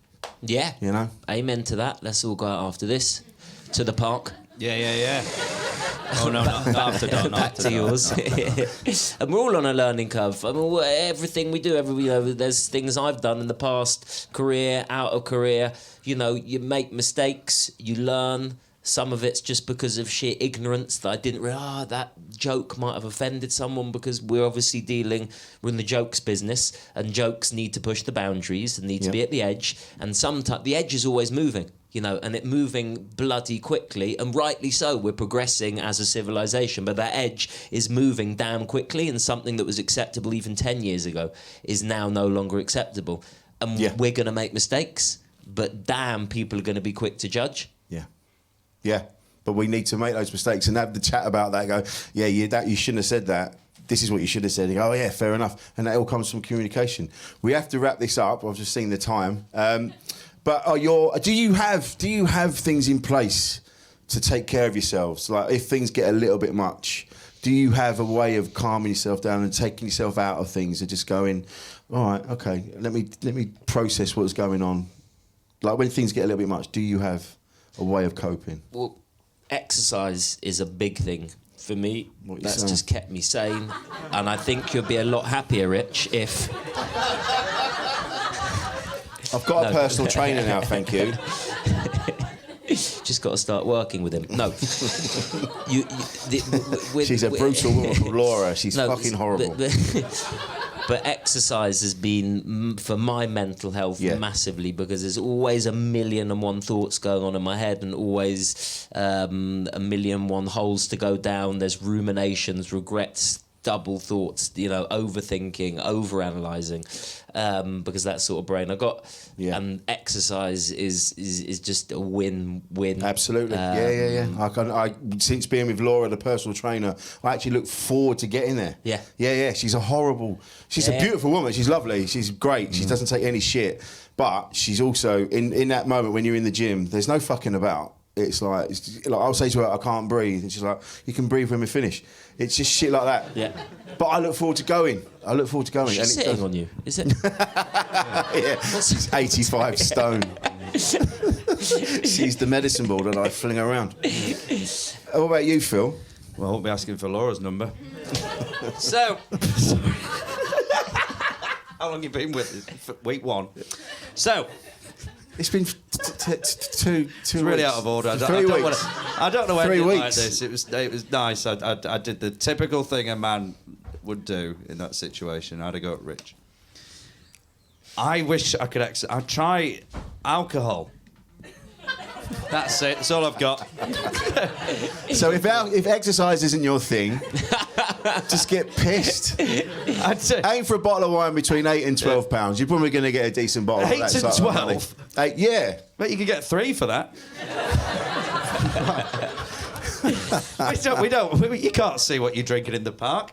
Yeah. You know? Amen to that. Let's all go out after this to the park. Yeah. Oh, no, not after dawn. Back to yours. And we're all on a learning curve. I mean, everything we do, there's things I've done in the past, career, out of career. You know, you make mistakes, you learn. Some of it's just because of sheer ignorance that I didn't realise that joke might have offended someone, because we're obviously we're in the jokes business, and jokes need to push the boundaries and need to be at the edge. And sometimes the edge is always moving, you know, and it moving bloody quickly, and rightly so. We're progressing as a civilization, but that edge is moving damn quickly, and something that was acceptable even 10 years ago is now no longer acceptable. And we're going to make mistakes, but damn, people are going to be quick to judge. Yeah, but we need to make those mistakes and have the chat about that. Go, you shouldn't have said that. This is what you should have said. You go, oh yeah, fair enough. And that all comes from communication. We have to wrap this up. I've just seen the time. But do you have things in place to take care of yourselves? Like if things get a little bit much, do you have a way of calming yourself down and taking yourself out of things and just going, all right, okay, let me process what's going on? Like when things get a little bit much, do you have a way of coping? Well, exercise is a big thing for me. That's saying? just kept me sane, and I think you'll be a lot happier, Rich, if... I've got a personal trainer now, thank you. Just got to start working with him. No. She's a brutal woman called Laura. She's fucking horrible. But exercise has been, for my mental health, massively, because there's always 1,000,001 thoughts going on in my head, and always 1,000,001 holes to go down. There's ruminations, regrets, double thoughts, overthinking, overanalyzing, because that sort of brain I got. And exercise is just a win-win. Absolutely. I since being with Laura, the personal trainer, I actually look forward to getting there. She's a beautiful woman. She's lovely. She's great. She doesn't take any shit. But she's also in that moment when you're in the gym, there's no fucking about. It's like I'll say to her, I can't breathe, and she's like, you can breathe when we finish. It's just shit like that. Yeah. But I look forward to going. She's sitting on you, is it? She's 85 stone. She's the medicine ball that I fling around. What about you, Phil? Well, I won't be asking for Laura's number. So, how long have you been with us? Week 1. So, it's been two it's really weeks. out of order. I don't know anything like this. It was nice. I did the typical thing a man would do in that situation. I had to go at Rich. I wish I could I'd try alcohol. That's it. That's all I've got. So if exercise isn't your thing, just get pissed. Aim for a bottle of wine between £8 and £12. You're probably going to get a decent bottle. 8 to 12. 8, yeah. But you can get 3 for that. we don't. You can't see what you're drinking in the park.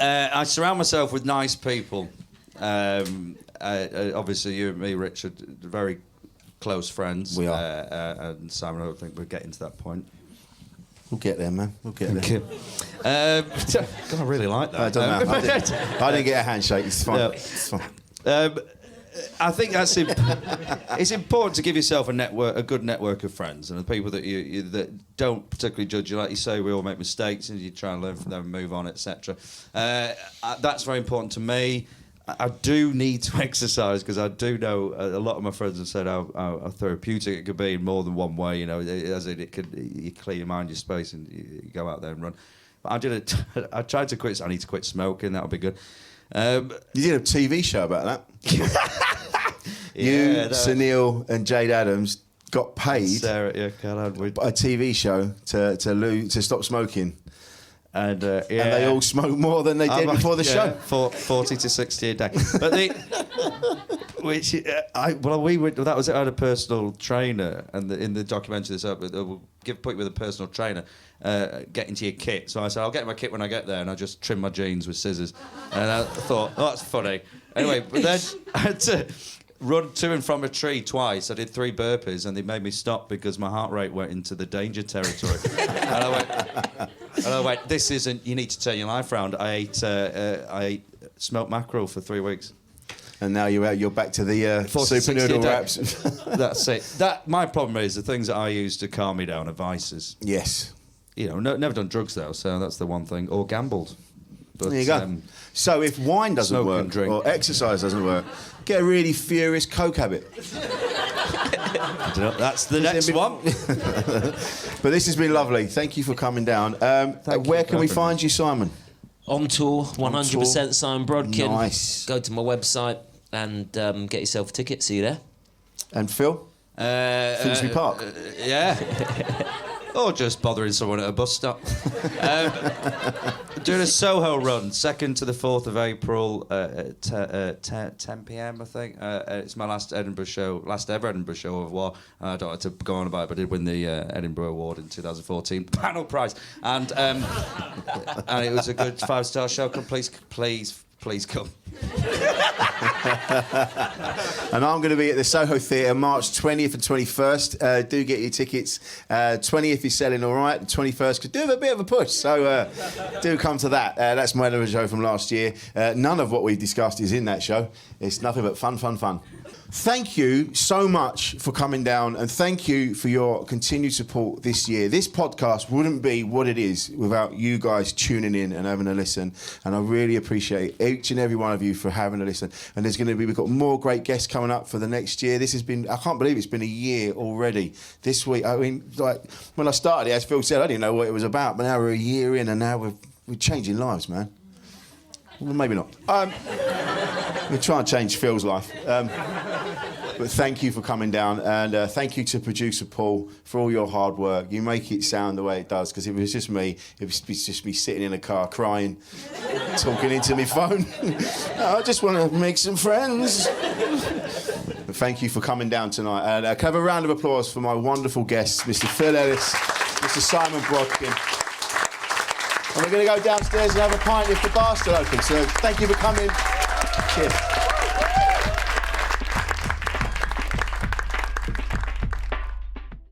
I surround myself with nice people. Obviously, you and me, Richard, very close friends. We are. And Simon, I don't think we're getting to that point. We'll get there, man. We'll get there. God, I really like that. I don't know. I didn't get a handshake. It's fine. No. It's fine. I think that's it's important to give yourself a good network of friends, and the people that you that don't particularly judge you. Like you say, we all make mistakes, and you try and learn from them and move on, etc. That's very important to me. I do need to exercise because I do know a lot of my friends have said how therapeutic it could be in more than one way. As in you clear your mind, your space, and you go out there and run. But I tried to quit. I need to quit smoking. That'll be good. You did a TV show about that. Sunil and Jade Adams got paid Sarah, a TV show to stop smoking. And they all smoke more than they did before the show. 40 to 60 a day. But that was it. I had a personal trainer, and in the documentary we'll put you with a personal trainer. Get into your kit. So I said, I'll get my kit when I get there, and I just trim my jeans with scissors. And I thought, oh, that's funny. Anyway, but then I had to run to and from a tree twice. I did 3 burpees, and they made me stop because my heart rate went into the danger territory. and I went, this isn't, you need to turn your life around. I ate smoked mackerel for 3 weeks. And now you're back to the super noodle wraps. That's it. My problem is the things that I use to calm me down are vices. Yes. Never done drugs though, so that's the one thing. Or gambled. But, there you go. So if wine doesn't work or exercise doesn't work, get a really furious coke habit. That's the next one. But this has been lovely. Thank you for coming down. Where can we find you, Simon? On tour, 100% Simon Brodkin. Nice. Go to my website and get yourself a ticket. See you there. And Phil? Finsbury Park. Yeah. Or just bothering someone at a bus stop. Doing a Soho run, 2nd to the 4th of April at 10 p.m, I think. It's my last ever Edinburgh show of war. I don't have to go on about it, but I did win the Edinburgh Award in 2014, panel prize. And it was a good 5-star show. Please come. And I'm going to be at the Soho Theatre March 20th and 21st. Do get your tickets. 20th is selling all right. 21st could do a bit of a push. So do come to that. That's my Edinburgh show from last year. None of what we discussed is in that show. It's nothing but fun. thank you so much for coming down, and thank you for your continued support this year. This podcast wouldn't be what it is without you guys tuning in and having a listen, and I really appreciate each and every one of you for having a listen. And we've got more great guests coming up for the next year. This has been, I can't believe it's been a year already. This week, I mean, like, when I started it, as Phil said, I didn't know what it was about, but now we're a year in, and now we're changing lives, man. Well, maybe not. We're trying to change Phil's life. But thank you for coming down, and thank you to producer Paul for all your hard work. You make it sound the way it does, because if it was just me, it would be just me sitting in a car crying, talking into my phone. I just want to make some friends. But thank you for coming down tonight. And can I have a round of applause for my wonderful guests, Mr. Phil Ellis, Mr. Simon Brodkin. And we're going to go downstairs and have a pint if the bar's still open. So thank you for coming. Cheers.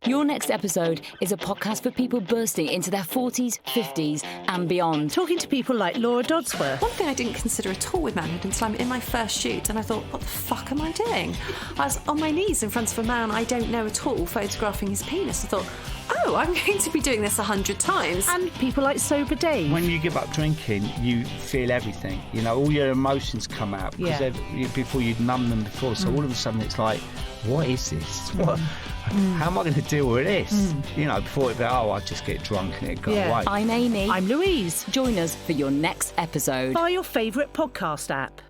Your next episode is a podcast for people bursting into their 40s, 50s and beyond. Talking to people like Laura Dodsworth. One thing I didn't consider at all with manhood and slam in my first shoot, and I thought, what the fuck am I doing? I was on my knees in front of a man I don't know at all, photographing his penis. I thought, oh, I'm going to be doing this 100 times. And people like Sober Dave. When you give up drinking, you feel everything. You know, all your emotions come out because before you'd numb them before. So all of a sudden it's like, what is this? What? How am I going to deal with this? You know, before it'd be, I'll just get drunk and it'd go away. I'm Amy. I'm Louise. Join us for your next episode. Buy your favourite podcast app.